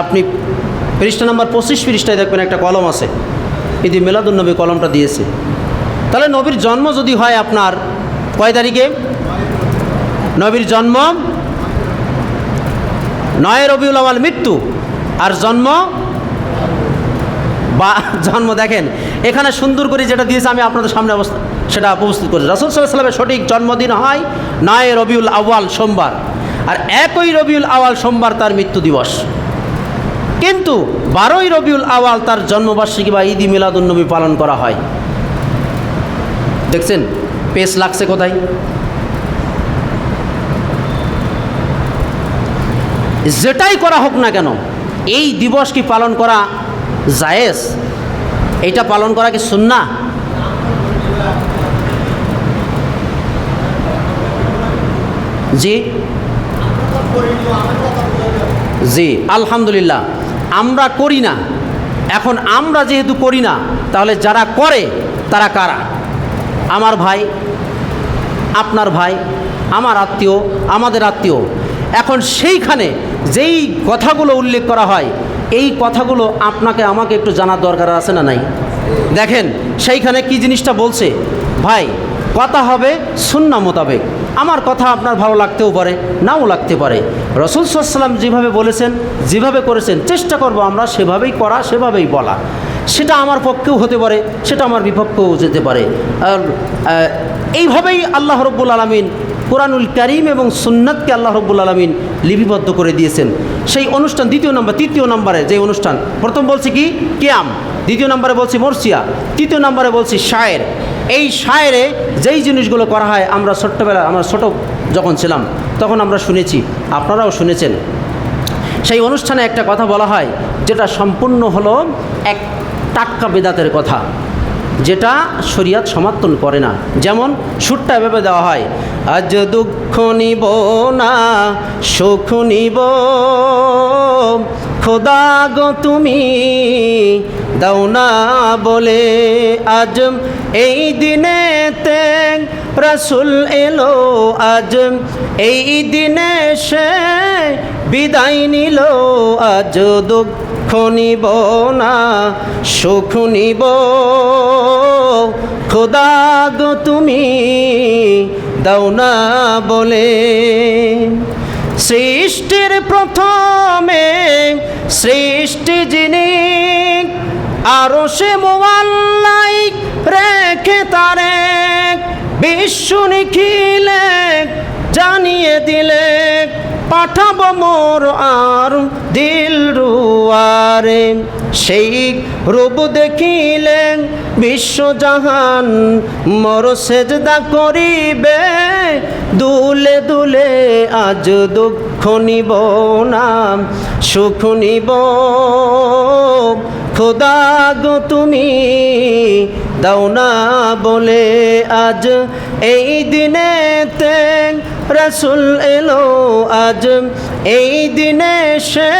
আপনি পৃষ্ঠা নাম্বার 25 পৃষ্ঠায় দেখবেন একটা কলম আছে, ঈদে মিলাদুন্নবী কলমটা দিয়েছে। তাহলে নবীর জন্ম যদি হয় আপনার কয় তারিখে? নবীর জন্ম 9 রবিউল আউয়াল, মৃত্যু আর জন্ম জন্ম দেখেন এখানে সুন্দর করে যেটা দিয়েছে, আমি আপনাদের সামনে সেটা উপস্থিত করেছি। রাসূল সাল্লাল্লাহু আলাইহি ওয়াসাল্লামের সঠিক জন্মদিন হয় 9 রবিউল আউয়াল সোমবার, আর 1 রবিউল আউয়াল সোমবার তার মৃত্যু দিবস। কিন্তু 12 রবিউল আউয়াল তার জন্মবার্ষিকী বা ঈদ মিলাদুন্নবী পালন করা হয়। দেখছেন পেস লাগছে কোথায়? যেটাই করা হোক না কেন, এই দিবস কি পালন করা জায়েজ? এইটা পালন করা কি সুন্নাহ? জি জি, আলহামদুলিল্লাহ আমরা করি না। এখন আমরা যেহেতু করি না, তাহলে যারা করে তারা কারা? আমার ভাই, আপনার ভাই, আমার আত্মীয়, আমাদের আত্মীয়। এখন সেইখানে যেই কথাগুলো উল্লেখ করা হয়, এই কথাগুলো আপনাকে আমাকে একটু জানার দরকার আছে না নাই? দেখেন সেইখানে কি জিনিসটা বলছে। ভাই, কথা হবে সুন্নাহ মোতাবেক। আমার কথা আপনার ভালো লাগতেও পারে, নাও লাগতে পারে। রাসূল সাল্লাল্লাহু আলাইহি ওয়াসাল্লাম যেভাবে বলেছেন, যেভাবে করেছেন, চেষ্টা করব আমরা সেভাবেই করা, সেভাবেই বলা। সেটা আমার পক্ষেও হতে পারে, সেটা আমার বিপক্ষেও যেতে পারে। আর এইভাবেই আল্লাহ রাব্বুল আলামিন কুরআনুল কারীম এবং সুন্নাতকে আল্লাহ রাব্বুল আলামিন লিপিবদ্ধ করে দিয়েছেন। সেই অনুষ্ঠান তৃতীয় নম্বরে যে অনুষ্ঠান, প্রথম বলছি কি কিয়াম, দ্বিতীয় নম্বরে বলছি মরসিয়া, তৃতীয় নম্বরে বলছি শায়ের। এই শায়েরে যেই জিনিসগুলো করা হয়, আমরা ছোট যখন ছিলাম তখন আমরা শুনেছি, আপনারাও শুনেছেন। সেই অনুষ্ঠানে একটা কথা বলা হয় যেটা সম্পূর্ণ হলো এক টাটকা বেদাতের কথা, যেটা শরীয়ত সমর্থন করে না। যেমন সুরটা এভাবে দেওয়া হয়, আজ দুঃখ নিব না সুখ নিব, খোদা গো তুমি দাও না বলে, আজ এই দিনেতে রাসূল এলো, আজ এই দিনে সে বিদায় নিল, আজ দুঃখ নিব না সুখ নিব, খোদা গো তুমি দাও না বলে। সৃষ্টির প্রথমে সৃষ্টি যিনি, আরশে মুআল্লাই রেখে তারে, বিশ্ব নিখিলে জানিয়ে দিলে, পাঠাবো মোর আর দিল রুয়ারে, সেই রূপ দেখিলেন বিশ্বজাহান মর সেজদা করিবে, দুলে দুলে আজ দুঃখ নিব না সুখ নিব, খোদা গো তুমি দাও না বলে, আজ এই দিনেতে রাসূল এলো, আজ এই দিনে সে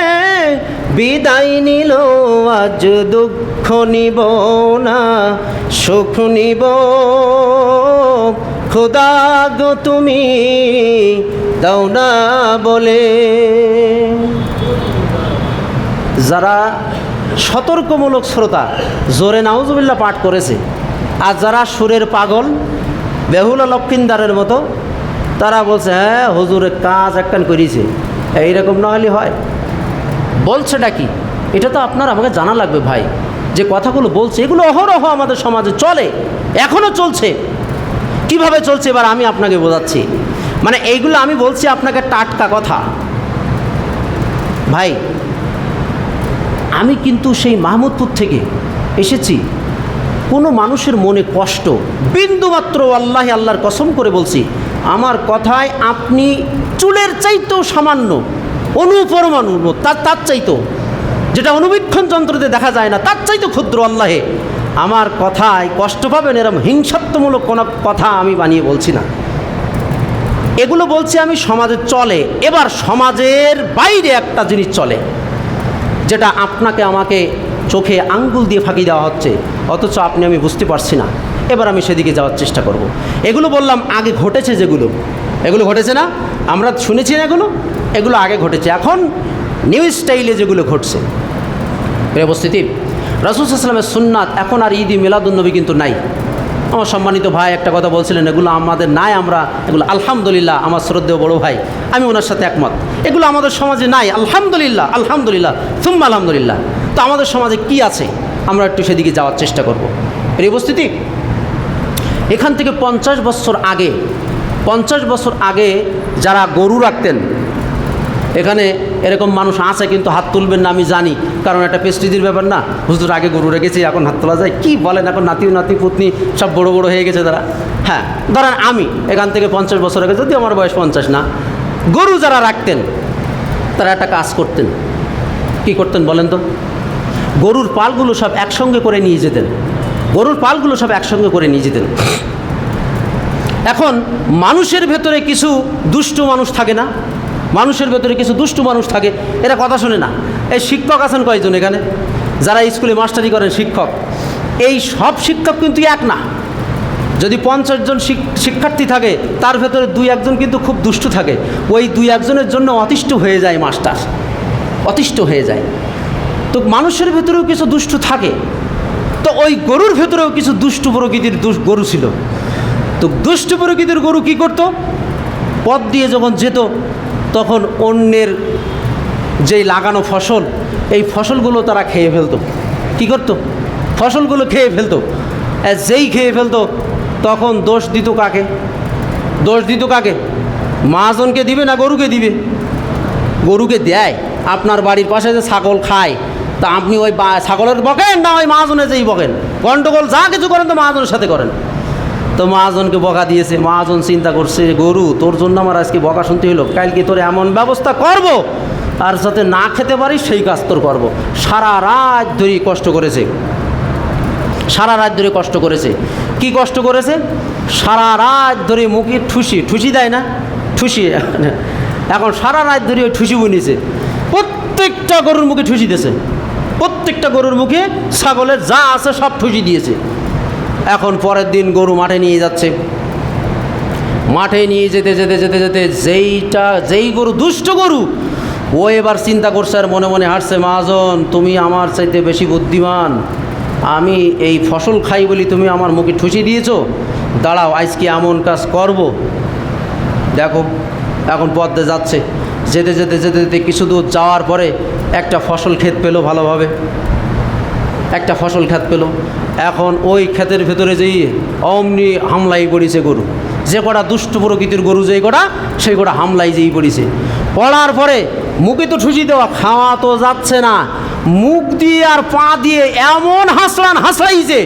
বিদায় নিল, আজ দুঃখ নিব না সুখ নিব, খোদা গো তুমি দাও না বলে। যারা সতর্কমূলক শ্রোতা জোরে নাউজুবিল্লাহ পাঠ করেছে, আর যারা সুরের পাগল বেহুলা লক্ষিন্দারের মতো তারা বলছে হ্যাঁ হুজুরের কাজ একখান করেছে, এইরকম না হলে হয়। বলছেটা কি এটা তো আপনার আমাকে জানা লাগবে ভাই। যে কথাগুলো বলছে এগুলো অহরহ আমাদের সমাজে চলে, এখনও চলছে। কিভাবে চলছে এবার আমি আপনাকে বোঝাচ্ছি। মানে এইগুলো আমি বলছি আপনাকে টাটকা কথা ভাই। আমি কিন্তু সেই মাহমুদপুর থেকে এসেছি, কোনো মানুষের মনে কষ্ট বিন্দুমাত্র, আল্লাহি আল্লাহর কসম করে বলছি, আমার কথায় আপনি চুলের চাইতেও সামান্য অনুপরমাণুর মতো, তার চাইতেও, যেটা অনুবীক্ষণ যন্ত্রতে দেখা যায় না তার চাইতে ক্ষুদ্র আল্লাহে আমার কথায় কষ্ট পাবেন এরকম হিংসাত্মমূলক কোনো কথা আমি বানিয়ে বলছি না। এগুলো বলছি আমি সমাজে চলে। এবার সমাজের বাইরে একটা জিনিস চলে, যেটা আপনাকে আমাকে চোখে আঙ্গুল দিয়ে ফাঁকি দেওয়া হচ্ছে, অথচ আপনি আমি বুঝতে পারছি না। এবার আমি সেদিকে যাওয়ার চেষ্টা করব। এগুলো বললাম আগে ঘটেছে, এগুলো ঘটেছে না, আমরা শুনেছি না, এগুলো আগে ঘটেছে। এখন নিউ স্টাইলে যেগুলো ঘটছে, উপস্থিতি রাসূল সাল্লাল্লাহু আলাইহি ওয়াসাল্লামের সুন্নাত এখন আর ঈদ মিলাদুন্নবী কিন্তু নাই। আমার সম্মানিত ভাই একটা কথা বলছিলেন, এগুলো আমাদের নাই, আমরা এগুলো আলহামদুলিল্লাহ, আমার শ্রদ্ধেয় বড় ভাই, আমি ওনার সাথে একমত, এগুলো আমাদের সমাজে নাই। আলহামদুলিল্লাহ, আলহামদুলিল্লাহ, সুম্মা আলহামদুলিল্লাহ। তো আমাদের সমাজে কি আছে আমরা একটু সেদিকে যাওয়ার চেষ্টা করব। এই উপস্থিতি এখান থেকে 50 বছর আগে যারা গরু রাখতেন, এখানে এরকম মানুষ আছে কিন্তু হাত তুলবেন না আমি জানি, কারণ একটা পেস্টিজের ব্যাপার না। হুজুর আগে গরু রেখেছি এখন হাত তোলা যায়, কি বলেন, এখন নাতি পুতনি সব বড় বড় হয়ে গেছে তারা। হ্যাঁ ধরেন আমি এখান থেকে 50 বছর আগে, যদি আমার বয়স 50 না, গরু যারা রাখতেন তারা একটা কাজ করতেন। কি করতেন বলেন তো? গরুর পালগুলো সব একসঙ্গে করে নিয়ে যেতেন, এখন মানুষের ভেতরে কিছু দুষ্ট মানুষ থাকে না, এরা কথা শোনে না। এই শিক্ষক আছেন কয়েকজন এখানে যারা স্কুলে মাস্টারি করেন, শিক্ষক, এই সব শিক্ষক কিন্তু এক না। যদি 50 জন শিক্ষার্থী থাকে তার ভেতরে 2-1 কিন্তু খুব দুষ্টু থাকে, ওই 2-1 জন্য অতিষ্ঠ হয়ে যায় মাস্টার, অতিষ্ঠ হয়ে যায়। তো মানুষের ভেতরেও কিছু দুষ্টু থাকে, তো ওই গরুর ভেতরেও কিছু দুষ্টু প্রকৃতির গরু ছিল। তো দুষ্টু প্রকৃতির গরু কি করত? পথ দিয়ে যখন যেত তখন অন্যের যেই লাগানো ফসল, এই ফসলগুলো তারা খেয়ে ফেলতো। কি করত? ফসলগুলো খেয়ে ফেলতো। যেই খেয়ে ফেলতো তখন দোষ দিত কাকে? মহাজনকে দিবে না গরুকে দিবে? গরুকে দেয়। আপনার বাড়ির পাশে যে ছাগল খায়, তা আপনি ওই ছাগলের বকেন না ওই মহাজনের যেই বকেন? গন্ডগোল যা কিছু করেন তো মহাজনের সাথে করেন। তো মহাজনকে বকা দিয়েছে, মহাজন চিন্তা করছে, গরু তোর জন্য আমার আজকে বকা শুনতে হলো, কালকে তোর এমন ব্যবস্থা করব আর যাতে না খেতে পারিস সেই কাজ তোর করবো। সারা রাত ধরে কষ্ট করেছে। কি কষ্ট করেছে? সারা রাত ধরে মুখে ঠুসি দেয় না, এখন সারা রাত ধরে ওই ঠুসি বুনিছে, প্রত্যেকটা গরুর মুখে ঠুসি দিয়েছে, প্রত্যেকটা গরুর মুখে ছাগলের যা আছে সব ঠুসি দিয়েছে। এখন পরের দিন গরু মাঠে নিয়ে যাচ্ছে, মাঠে নিয়ে যেতে যেই গরু দুষ্ট গরু, ও এবার চিন্তা করছে আর মনে মনে হাঁটছে, মহাজন তুমি আমার চাইতে বেশি বুদ্ধিমান, আমি এই ফসল খাই বলি তুমি আমার মুখে ঠুসি দিয়েছো, দাঁড়াও আজকে এমন কাজ করব। দেখো এখন পথে যাচ্ছে, যেতে কিছু দূর যাওয়ার পরে একটা ফসল ক্ষেত পেলো, ভালোভাবে একটা ফসল ক্ষেত পেলো। এখন ওই ক্ষেতের ভেতরে যেই অমনি হামলাই পড়েছে গরু, যে কটা দুষ্ট প্রকৃতির গরু যেই কটা, সেই কটা হামলাই যেই পড়েছে। পড়ার পরে মুখে তো ঠুসি দেওয়া, খাওয়া তো যাচ্ছে না, মুখ দিয়ে আর পা দিয়ে এমন হাসলাইছে,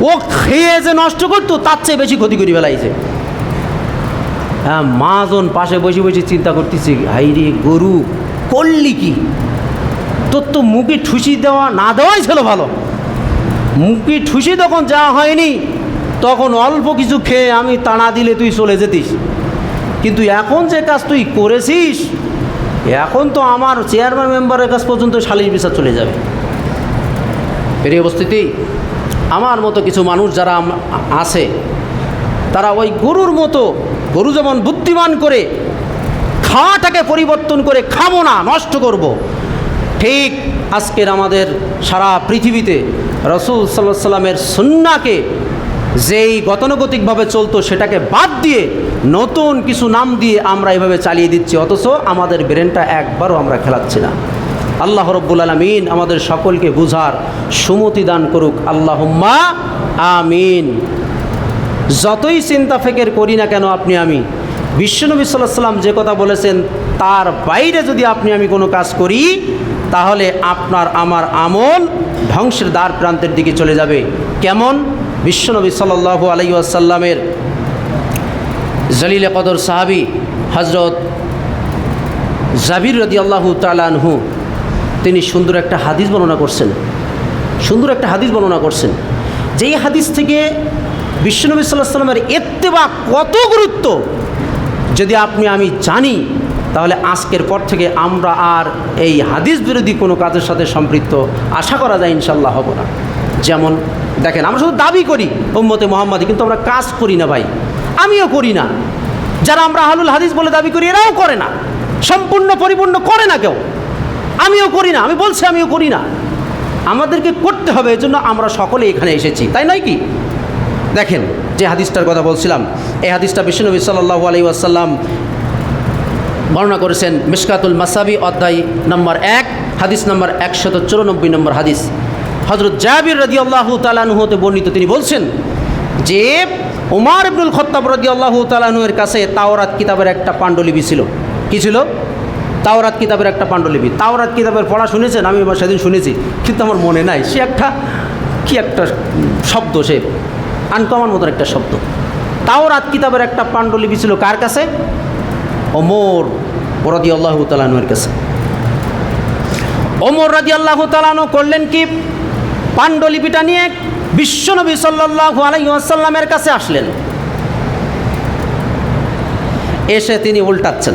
ও খেয়ে যে নষ্ট করতো তার চেয়ে বেশি ক্ষতি করে ফেলাইছে। হ্যাঁ, মহাজন পাশে বসে চিন্তা করতেছি, হাইরে গরু করলি কি? তোর তো মুখে ঠুসি দেওয়া না দেওয়াই ছিল ভালো। মুখে ঠুসি তখন যাওয়া হয়নি, তখন অল্প কিছু খেয়ে আমি তাড়া দিলে তুই চলে যেতিস, কিন্তু এখন যে কাজ তুই করেছিস, এখন তো আমার চেয়ারম্যান মেম্বারের কাছ পর্যন্ত সালিশ বিচার চলে যাবে। এর উপস্থিতি আমার মতো কিছু মানুষ যারা আছে, তারা ওই গরুর মতো, গরু যেমন বুদ্ধিমান করে খাওয়াটাকে পরিবর্তন করে খাবো না, নষ্ট করব, ঠিক আজকের আমাদের সারা পৃথিবীতে রাসূল সাল্লাল্লাহু আলাইহি সাল্লামের সুন্নাহকে যেই গতানুগতিকভাবে চলতো সেটাকে বাদ দিয়ে নতুন কিছু নাম দিয়ে আমরা এভাবে চালিয়ে দিচ্ছি, অথচ আমাদের ব্রেনটা একবারও আমরা খেলাচ্ছি না। আল্লাহ রব্বুল আলামিন আমাদের সকলকে বুঝার সুমতি দান করুক, আল্লাহুম্মা আমিন। যতই চিন্তা ফিকির করি না কেন আপনি আমি, বিশ্বনবী সাল্লাল্লাহু আলাইহি সাল্লাম যে কথা বলেছেন তার বাইরে যদি আপনি আমি কোনো কাজ করি, তাহলে আপনার আমার আমল ধ্বংসের দ্বার প্রান্তের দিকে চলে যাবে। কেমন? বিশ্বনবী সাল্লাল্লাহু আলাইহি ওয়াসাল্লামের জলিল কদর সাহাবী হযরত জাবির রাদিয়াল্লাহু তাআলা আনহু তিনি সুন্দর একটা হাদিস বর্ণনা করছেন, যেই হাদিস থেকে বিশ্বনবী সাল্লাল্লাহু আলাইহি ওয়াসাল্লামের ইত্তেবা কত গুরুত্ব যদি আপনি আমি জানি, তাহলে আজকের পর থেকে আমরা আর এই হাদিস বিরোধী কোনো কাজের সাথে সম্পৃক্ত আশা করা যায় ইনশাল্লাহ হব না। যেমন দেখেন, আমরা শুধু দাবি করি উম্মতে মুহাম্মাদি, কিন্তু আমরা কাজ করি না ভাই, আমিও করি না। যারা আমরা আহলুল হাদিস বলে দাবি করি এরাও করে না, সম্পূর্ণ পরিপূর্ণ করে না কেউ, আমিও করি না। আমি বলছি আমিও করি না, আমাদেরকে করতে হবে, এজন্য আমরা সকলে এখানে এসেছি, তাই নয় কি? দেখেন যে হাদিসটার কথা বলছিলাম, এই হাদিসটা বিশ্বনবী সাল্লাল্লাহু আলাইহি ওয়াসাল্লাম বর্ণনা করেছেন মিশকাতুল মাসাবি অধ্যায় নম্বর 1 হাদিস নম্বর 194 নম্বর হাদিস। হযরত জাবির রাদিয়াল্লাহু তাআলা আনহু হতে বর্ণিত, তিনি বলছেন যে ওমর ইবনুল খাত্তাব রাদিয়াল্লাহু তাআলা আনহু এর কাছে তাওরাত কিতাবের একটা পাণ্ডুলিপি ছিল। কি ছিল? তাওরাত কিতাবের একটা পাণ্ডুলিপি। তাওরাত কিতাবের পড়া শুনেছেন? আমি সেদিন শুনেছি, কিন্তু আমার মনে নাই। সে একটা কি একটা শব্দ, সে আনকমন মতো একটা শব্দ। তাওরাত কিতাবের একটা পাণ্ডুলিপি ছিল কার কাছে? ওমর রাদিয়াল্লাহু তাআলা আনহুর কাছে। ওমর রাদিয়াল্লাহু তাআলা আনহু করলেন কি, পাণ্ডুলিপিটা নিয়ে বিশ্বনবী সাল্লাল্লাহু আলাইহি ওয়াসাল্লামের কাছে আসলেন। এসে তিনি উল্টাচ্ছেন।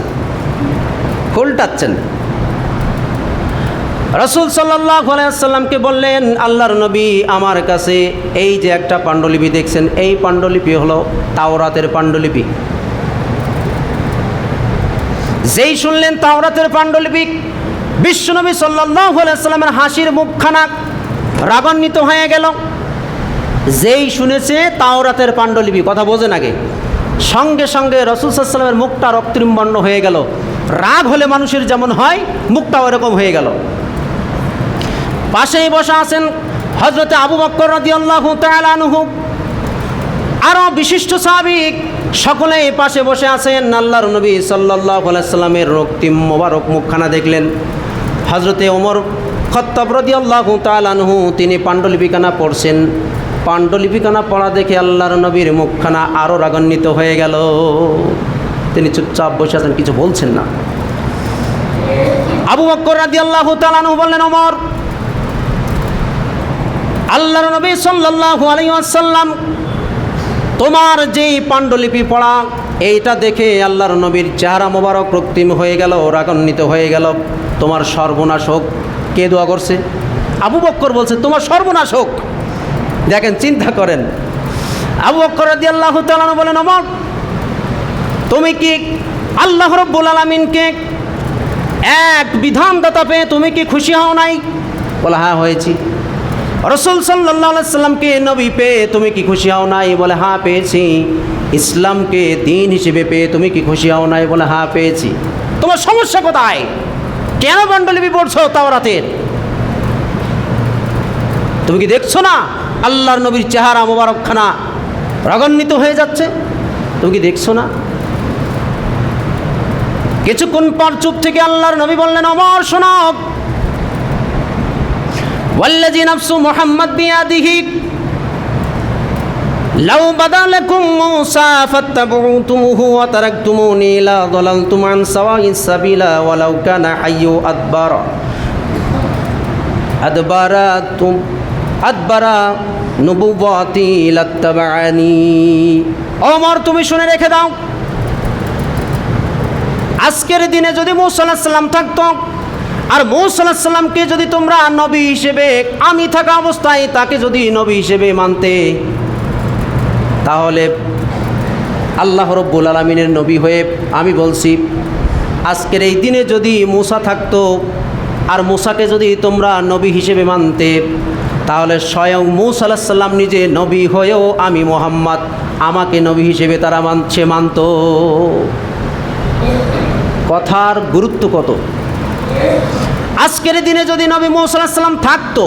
রাসূল সাল্লাল্লাহু আলাইহি ওয়াসাল্লামকে বললেন, আল্লাহর নবী, আমার কাছে এই যে একটা পাণ্ডুলিপি দেখছেন, এই পাণ্ডুলিপি হলো তাওরাতের পাণ্ডুলিপি। যেই শুনলেন তাওরাতের পাণ্ডুলিপি, বিশ্বনবী সাল্লাল্লাহু আলাইহি ওয়াসাল্লামের হাসির মুখখানা রাগান্বিত হয়ে গেল। যেই শুনেছে তাওরাতের পাণ্ডুলিপি, কথা বোঝেন আগে, সঙ্গে সঙ্গে রাসূল সাল্লাল্লাহু আলাইহি ওয়াসাল্লামের মুখটা রক্তিম বর্ণ হয়ে গেল। রাগ হলে মানুষের যেমন হয়, মুখটা ওরকম হয়ে গেল। পাশেই বসে আছেন হযরতে আবু বকর রাদিয়াল্লাহু তাআলা আনহু, আরও বিশিষ্ট সাহাবী সকলেই পাশে বসে আছেন। আল্লাহর নবী সাল্লাল্লাহু আলাইহি ওয়াসাল্লামের রক্তিম মোবারক মুখখানা দেখলেন। হযরতে ওমর খাত্তাব রাদিয়াল্লাহু তাআলা আনহু তিনি পাণ্ডুলিপিখানা পড়ছেন। পাণ্ডুলিপিখানা পড়া দেখে আল্লাহর নবীর মুখখানা আরও রাগান্বিত হয়ে গেল। তিনি চুপচাপ বসে আছেন, কিছু বলছেন না। আবু বকর রাদিয়াল্লাহু তাআলা আনহু বললেন, ওমর, আল্লাহর নবী সাল্লাল্লাহু আলাইহি ওয়াসাল্লাম তোমার যেই পাণ্ডুলিপি পড়া, এইটা দেখে আল্লাহর নবীর চেহারা মোবারক রক্তিম হয়ে গেল, রাগান্বিত হয়ে গেল। তোমার সর্বনাশ হোক। কে দোয়া করছে? আবু বকর বলছে তোমার সর্বনাশ হোক। দেখেন, চিন্তা করেন। আবু বকর রাদিয়াল্লাহু তাআলা আনহু বলেন, ওমর, তুমি কি আল্লাহ রাব্বুল আলামিনকে এক বিধানদাতা পেয়ে তুমি কি খুশি হও নাই? বলে হ্যাঁ হয়েছি। রাসূল সাল্লাল্লাহু আলাইহি ওয়াসাল্লামকে নবী পেয়ে তুমি কি খুশি হও নাই? বলে হ্যাঁ পেয়েছি। ইসলামকে দিন হিসেবে পেয়ে তুমি কি খুশি হও নাই? বলে হ্যাঁ পেয়েছি। তোমার সমস্যা কোথায়? কেন পাণ্ডুলিপি পড়ছো তাওরাতের? তুমি কি দেখছো না আল্লাহর নবীর চেহারা মোবারকখানা রাগান্বিত হয়ে যাচ্ছে? তুমি কি দেখছো না? কিছুক্ষণ পর চুপ থেকে আল্লাহর নবী বললেন, ওমর শোনো, ওয়াল্লাযী নাফসু মুহাম্মাদ বিয়াদিহি লাউ বাদা লাকুম মূসা ফাত্তাবুতুমুহু ওয়া তারাকতুমুনি লা যালালতুম আন সাওয়াইস সাবিলা ওয়ালাউ কানা হাইয়ু আদবারা নবুওয়াতি লাত্তাবাআনি। ওমর, তুমি শুনে রেখে দাও, আজকের দিনে যদি মূসা আলাইহিস সালাম থাকতো, আর মূসা আলাইহিস সালামকে যদি তোমরা নবী হিসেবে, আমি থাকা অবস্থায় তাকে যদি নবী হিসেবে মানতে, তাহলে আল্লাহ রাব্বুল আলামিনের নবী হয়ে আমি বলছি, আজকের এই দিনে যদি মূসা থাকতো, আর মূসাকে যদি তোমরা নবী হিসেবে মানতে, তাহলে স্বয়ং মূসা আলাইহিস সালাম নিজে নবী হয়েও আমি মুহাম্মদ, আমাকে নবী হিসেবে তারা মানত। কথার গুরুত্ব কত! আজকের দিনে যদি নবী মূসা আলাইহিস সালাম থাকতো,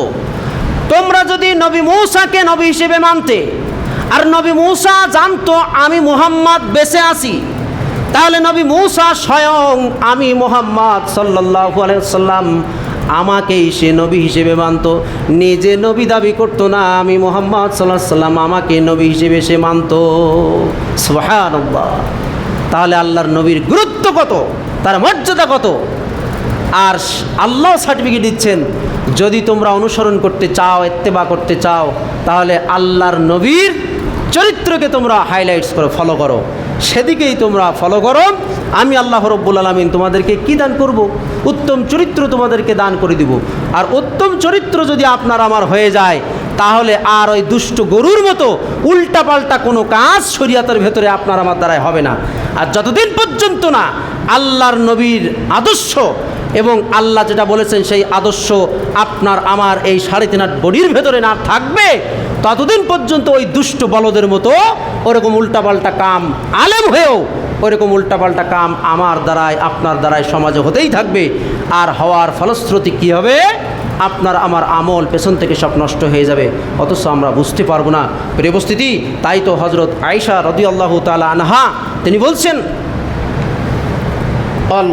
তোমরা যদি নবী মূসাকে নবী হিসেবে মানতে, আর নবী মূসা জানতো আমি মুহাম্মদ বেঁচে আছি, তাহলে নবী মূসা স্বয়ং আমি মুহাম্মদ সাল্লাল্লাহু আলাইহি ওয়াসাল্লাম আমাকেই সে নবী হিসেবে মানত। নিজে নবী দাবি করতো না, আমি মুহাম্মদ সাল্লাল্লাহু আলাইহি ওয়াসাল্লাম আমাকে নবী হিসেবে সে মানত। সুবহানাল্লাহ! তাহলে আল্লাহর নবীর গুরুত্ব কত, তার মর্যাদা কত! আর আল্লাহ সার্টিফিকেট দিচ্ছেন, যদি তোমরা অনুসরণ করতে চাও, ইত্তেবা করতে চাও, তাহলে আল্লাহর নবীর চরিত্রকে তোমরা হাইলাইটস করো, ফলো করো, সেদিকেই তোমরা ফলো করো। আমি আল্লাহ রব্বুল আলামিন তোমাদেরকে কি দান করব? উত্তম চরিত্র তোমাদেরকে দান করে দিব। আর উত্তম চরিত্র যদি আপনার আমার হয়ে যায়, তাহলে আর ওই দুষ্ট গরুর মতো উল্টাপাল্টা কোনো কাজ শরীয়তের ভেতরে আপনার আমার দ্বারাই হবে না। আর যতদিন পর্যন্ত না আল্লাহর নবীর আদর্শ এবং আল্লাহ যেটা বলেছেন সেই আদর্শ আপনার আমার এই 3.5 বডির ভেতরে না থাকবে, ততদিন পর্যন্ত ওই দুষ্ট বলদের মতো ওরকম উল্টাপাল্টা কাম, আলেম হয়েও ওরকম উল্টাপাল্টা কাম আমার দ্বারাই আপনার দ্বারাই সমাজে হতেই থাকবে। আর হওয়ার ফলশ্রুতি কী হবে? আপনার আমার আমল পেছন থেকে সব নষ্ট হয়ে যাবে, অথচ আমরা বুঝতে পারবো না। প্রিয় উপস্থিতি, তাই তো হযরত আয়েশা রাদিয়াল্লাহু তাআলা আনহা তিনি বলছেন,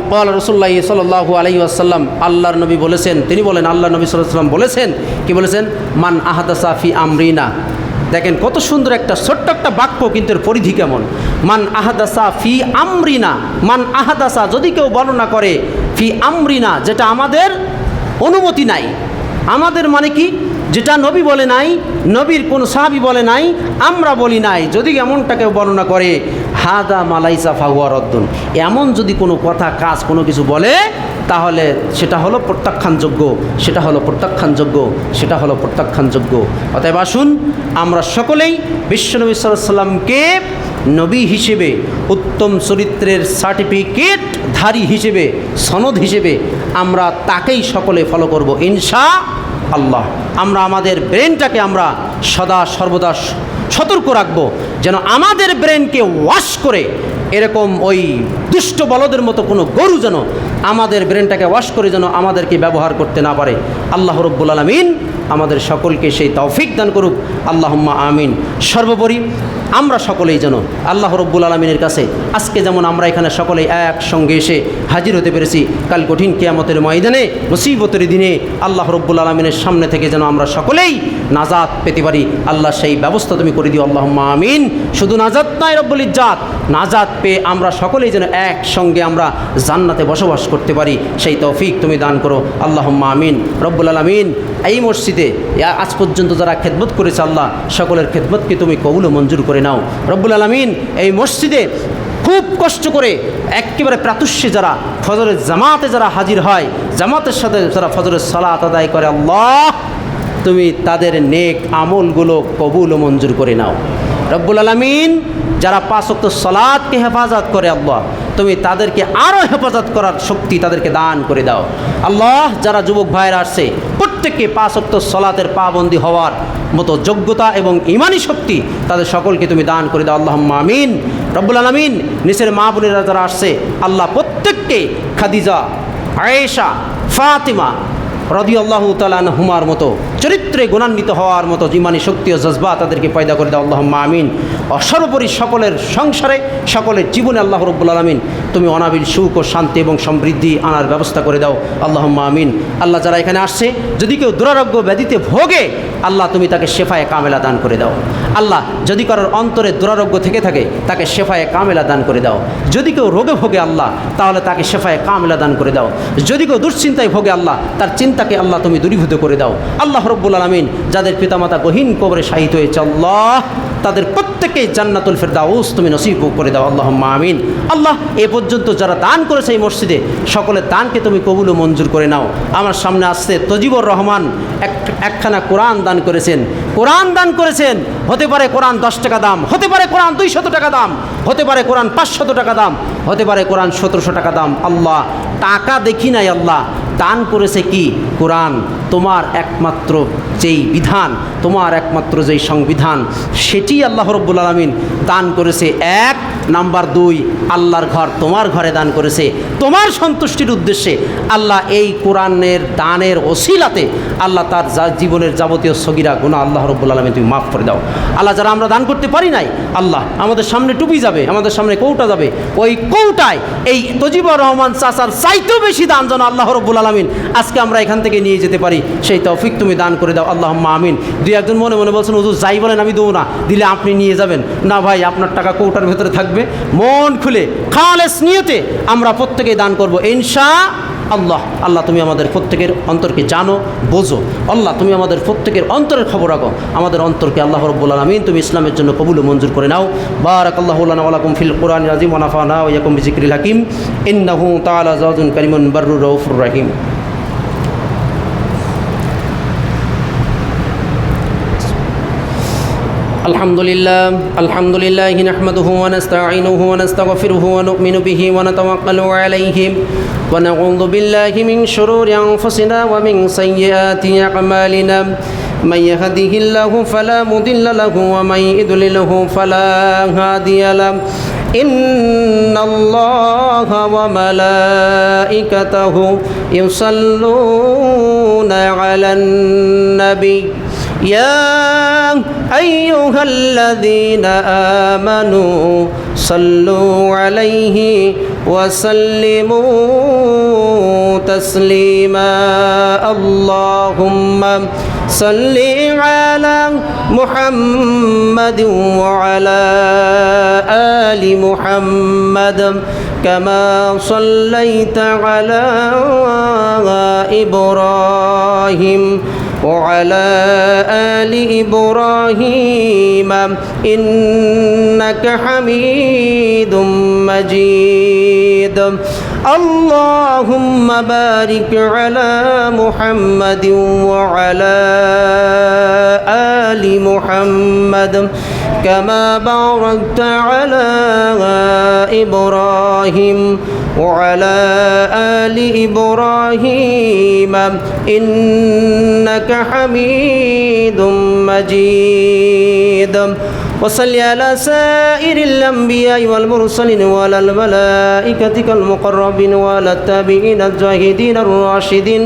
ক্বাল রাসূলুল্লাহ সাল্লাল্লাহু আলাইহি ওয়াসাল্লাম, আল্লাহর নবী বলেছেন, তিনি বলেন আল্লাহর নবী সাল্লাল্লাহু আলাইহি ওয়াসাল্লাম বলেছেন, কি বলেছেন? মান আহাদাসা ফি আমরিনা। দেখেন কত সুন্দর একটা ছোট্ট একটা বাক্য, কিন্তু এর পরিধি কেমন! মান আহাদাসা ফি আমরিনা, মান আহাদাসা যদি কেউ বর্ণনা করে ফি আমরিনা, যেটা আমাদের অনুমতি নাই, আমাদের মানে কি, যেটা নবী বলে নাই, নবীর কোন সাহাবী বলে নাই, আমরা বলি নাই, যদি এমনটা কেউ বর্ণনা করে, হাদা মালাইসা ফাহুয়া রদ্দুন, এমন যদি কোনো কথা, কাজ, কোনো কিছু বলে, তাহলে সেটা হলো প্রত্যাখ্যানযোগ্য, সেটা হলো প্রত্যাখ্যানযোগ্য, সেটা হলো প্রত্যাখ্যানযোগ্য। অতএব আসুন আমরা সকলেই বিশ্বনবী সাল্লাল্লাহু আলাইহি ওয়াসাল্লামকে নবী হিসেবে, উত্তম চরিত্রের সার্টিফিকেট ধারী হিসেবে, সনদ হিসেবে আমরা তাকেই সকলে ফলো করব ইনশাআল্লাহ। আমরা আমাদের ব্রেনটাকে আমরা সদা সর্বদা সতর্ক রাখবো, যেন আমাদের ব্রেনকে ওয়াশ করে এরকম ওই দুষ্ট বলদের মতো কোনো গরু যেন আমাদের ব্রেনটাকে ওয়াশ করে যেন আমাদেরকে ব্যবহার করতে না পারে। আল্লাহ রব্বুল আলামিন আমাদের সকলকে সেই তৌফিক দান করুক, আল্লাহুম্মা আমিন। সর্বোপরি আমরা সকলেই যেন আল্লাহ রব্বুল আলামিনের কাছে আজকে যেমন আমরা এখানে সকলেই একসঙ্গে এসে হাজির হতে পেরেছি, কাল কঠিন কিয়ামতের ময়দানে, মুসিবতের দিনে আল্লাহ রব্বুল আলামিনের সামনে থেকে যেন আমরা সকলেই নাজাত পেতে পারি, আল্লাহ সেই ব্যবস্থা তুমি করে দিও, আল্লাহুম্মা আমিন। শুধু নাজাত নয় রব্বুল ইজ্জাত, নাজাত পেয়ে আমরা সকলেই যেন একসঙ্গে আমরা জান্নাতে বসবাস করতে পারি, সেই তৌফিক তুমি দান করো, আল্লাহুম্মা আমিন। রব্বুল আলামিন এই মসজিদে আজ পর্যন্ত যারা খেদমত করেছে, আল্লাহ সকলের খেদমতকে তুমি কবুল ও মঞ্জুর করে নাও। রব্বুল আলামিন এই মসজিদে খুব কষ্ট করে একেবারে প্রাতুষ্যে যারা ফজরের জামাতে যারা হাজির হয়, জামাতের সাথে যারা ফজরের সালাত আদায় করে, আল্লাহ তুমি তাদের নেক আমলগুলো কবুল ও মঞ্জুর করে নাও। রব্বুল আলামিন যারা 5 ওয়াক্ত সালাতকে হেফাজত করে, আল্লাহ তুমি তাদেরকে আরও হেফাজত করার শক্তি তাদেরকে দান করে দাও। আল্লাহ যারা যুবক ভাইয়েরা আসছে, প্রত্যেককে 5 ওয়াক্ত সালাতের পাবন্দি হওয়ার মতো যোগ্যতা এবং ঈমানি শক্তি তাদের সকলকে তুমি দান করে দাও, আল্লাহুম্মা আমিন। রব্বুল আলামিন নিচের মা বোনেরা যারা আসছে, আল্লাহ প্রত্যেককে খাদিজা, আয়েশা, ফাতিমা রাদিয়াল্লাহু তাআলা আনহুমার মতো চরিত্রে গুণান্বিত হওয়ার মতো ঈমানি শক্তি ও জজবা তাদেরকে পয়দা করে দাও, আল্লাহুম্মা আমিন। সর্বোপরি সকলের সংসারে, সকলের জীবনে আল্লাহ রব্বুল আলামিন তুমি অনাবিল সুখ ও শান্তি এবং সমৃদ্ধি আনার ব্যবস্থা করে দাও, আল্লাহুম্মা আমিন। আল্লাহ যারা এখানে আসছে, যদি কেউ দুরারোগ্য ব্যাধিতে ভোগে, আল্লাহ তুমি তাকে শেফায়ে কামেলা দান করে দাও। আল্লাহ যদি কারোর অন্তরে দুরারোগ্য থেকে থাকে, তাকে শেফায়ে কামেলা দান করে দাও। যদি কেউ রোগে ভোগে, আল্লাহ তাহলে তাকে শেফায়ে কামেলা দান করে দাও। যদি কেউ দুশ্চিন্তায় ভোগে, আল্লাহ তার চিন্তাকে আল্লাহ তুমি দূরীভূত করে দাও। আল্লাহ রব্বুল আলামিন যাদের পিতামাতা গহীন কবরে শায়িত হয়েছে, আল্লাহ তাদের প্রত্যেককে জান্নাতুল ফেরদাউস তুমি নসিব করে দাও, আল্লাহুম্মা আমিন। আল্লাহ এ পর্যন্ত যারা দান করেছে এই মসজিদে, সকলের দানকে তুমি কবুল ও মঞ্জুর করে নাও। আমার সামনে আসছে তজিবুর রহমান, একখানা কোরআন দান করেছেন, কোরআন দান করেছেন। হতে পারে কোরআন 10 টাকা দাম, হতে পারে কোরআন 200 টাকা দাম, হতে পারে কোরআন 500 টাকা দাম, হতে পারে কোরআন 1700 টাকা দাম। আল্লাহ টাকা দেখি নাই, আল্লাহ দান করেছে কি? কোরআন। তোমার একমাত্র যেই বিধান, তোমার একমাত্র যেই সংবিধান, সেটি আল্লাহ রব্বুল আলামিন দান করেছে। 1 নাম্বার 2, আল্লাহর ঘর তোমার ঘরে দান করেছে তোমার সন্তুষ্টির উদ্দেশ্যে। আল্লাহ এই কোরআনের দানের ওসিলাতে আল্লাহ তার জীবনের যাবতীয় সগীরা গুনাহ আল্লাহ রব্বুল আলামিন তুমি মাফ করে দাও। আল্লাহ, যারা আমরা দান করতে পারি নাই, আল্লাহ আমাদের সামনে টুপি যাবে, আমাদের সামনে কৌটা যাবে, ওই কৌটায় এই তজিবুর রহমান চাচার চাইতেও বেশি দান যেন আল্লাহ রব্বুল আলামিন আজকে আমরা এখান থেকে নিয়ে যেতে পারি, সেই তৌফিক তুমি দান করে দাও। আল্লাহুম্মা আমিন। 2-1 মনে মনে বলছেন, হুজুর যাই বলেন আমি দেবো না, দিলে আপনি নিয়ে যাবেন। না ভাই, আপনার টাকা কৌটার ভেতরে থাকবে। মন খুলে খালেস নিয়তে আমরা প্রত্যেকে দান করব ইনশাআল্লাহ। আল্লাহ, তুমি আমাদের প্রত্যেকের অন্তরকে জানো, বোঝো। আল্লাহ, তুমি আমাদের প্রত্যেকের অন্তরের খবর রাখো। আমাদের অন্তরকে আল্লাহ রাব্বুল আলামিন তুমি ইসলামের জন্য কবুল ও মঞ্জুর করে নাও। বারাকাল্লাহু লানা ওয়া লাকুম ফিল কুরআনিল আযীম ওয়া নাফা'না ওয়া ইয়াকুম বিযিকরিল হাকীম। ইন্নাহু তাআলা জাওয়াদুন কারীমুন বাররুর রাউফুর রাহিম। الحمد لله نحمده ونستعينه ونستغفره ونؤمن به ونتوكل عليه ونعوذ بالله من شرور أنفسنا ومن سيئات أعمالنا من يهده الله فلا مضل له ومن يضلله فلا هادي له إن الله وملائكته يصلون على النبي يا أيها الذين آمنوا صلوا عليه وسلموا تسليما اللهم صل على محمد وعلى آل محمد كما صليت على إبراهيم وعلى آل إبراهيم إنك حميد مجيد اللهم بارك على محمد وعلى آل محمد كما باركت على إبراهيم وعلى آل إبراهيم إنك حميد مجيد وصل على سائر الأنبياء والمرسلين وعلى الملائكة المقربين وعلى التابعين الزاهدين الراشدين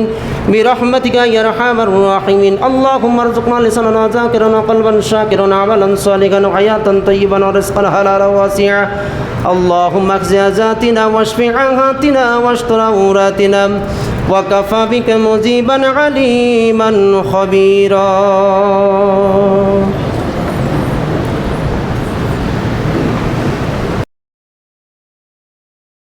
برحمتك يا أرحم الراحمين اللهم ارزقنا لسانا ذاكرا وقلبا شاكرا وعملا صالحا وحياة طيبا ورزقا حلالا واسعا اللهم اخزِ ذاتنا واشف عاهاتنا واستر عوراتنا وكفى بك مجيبا عليما خبيرا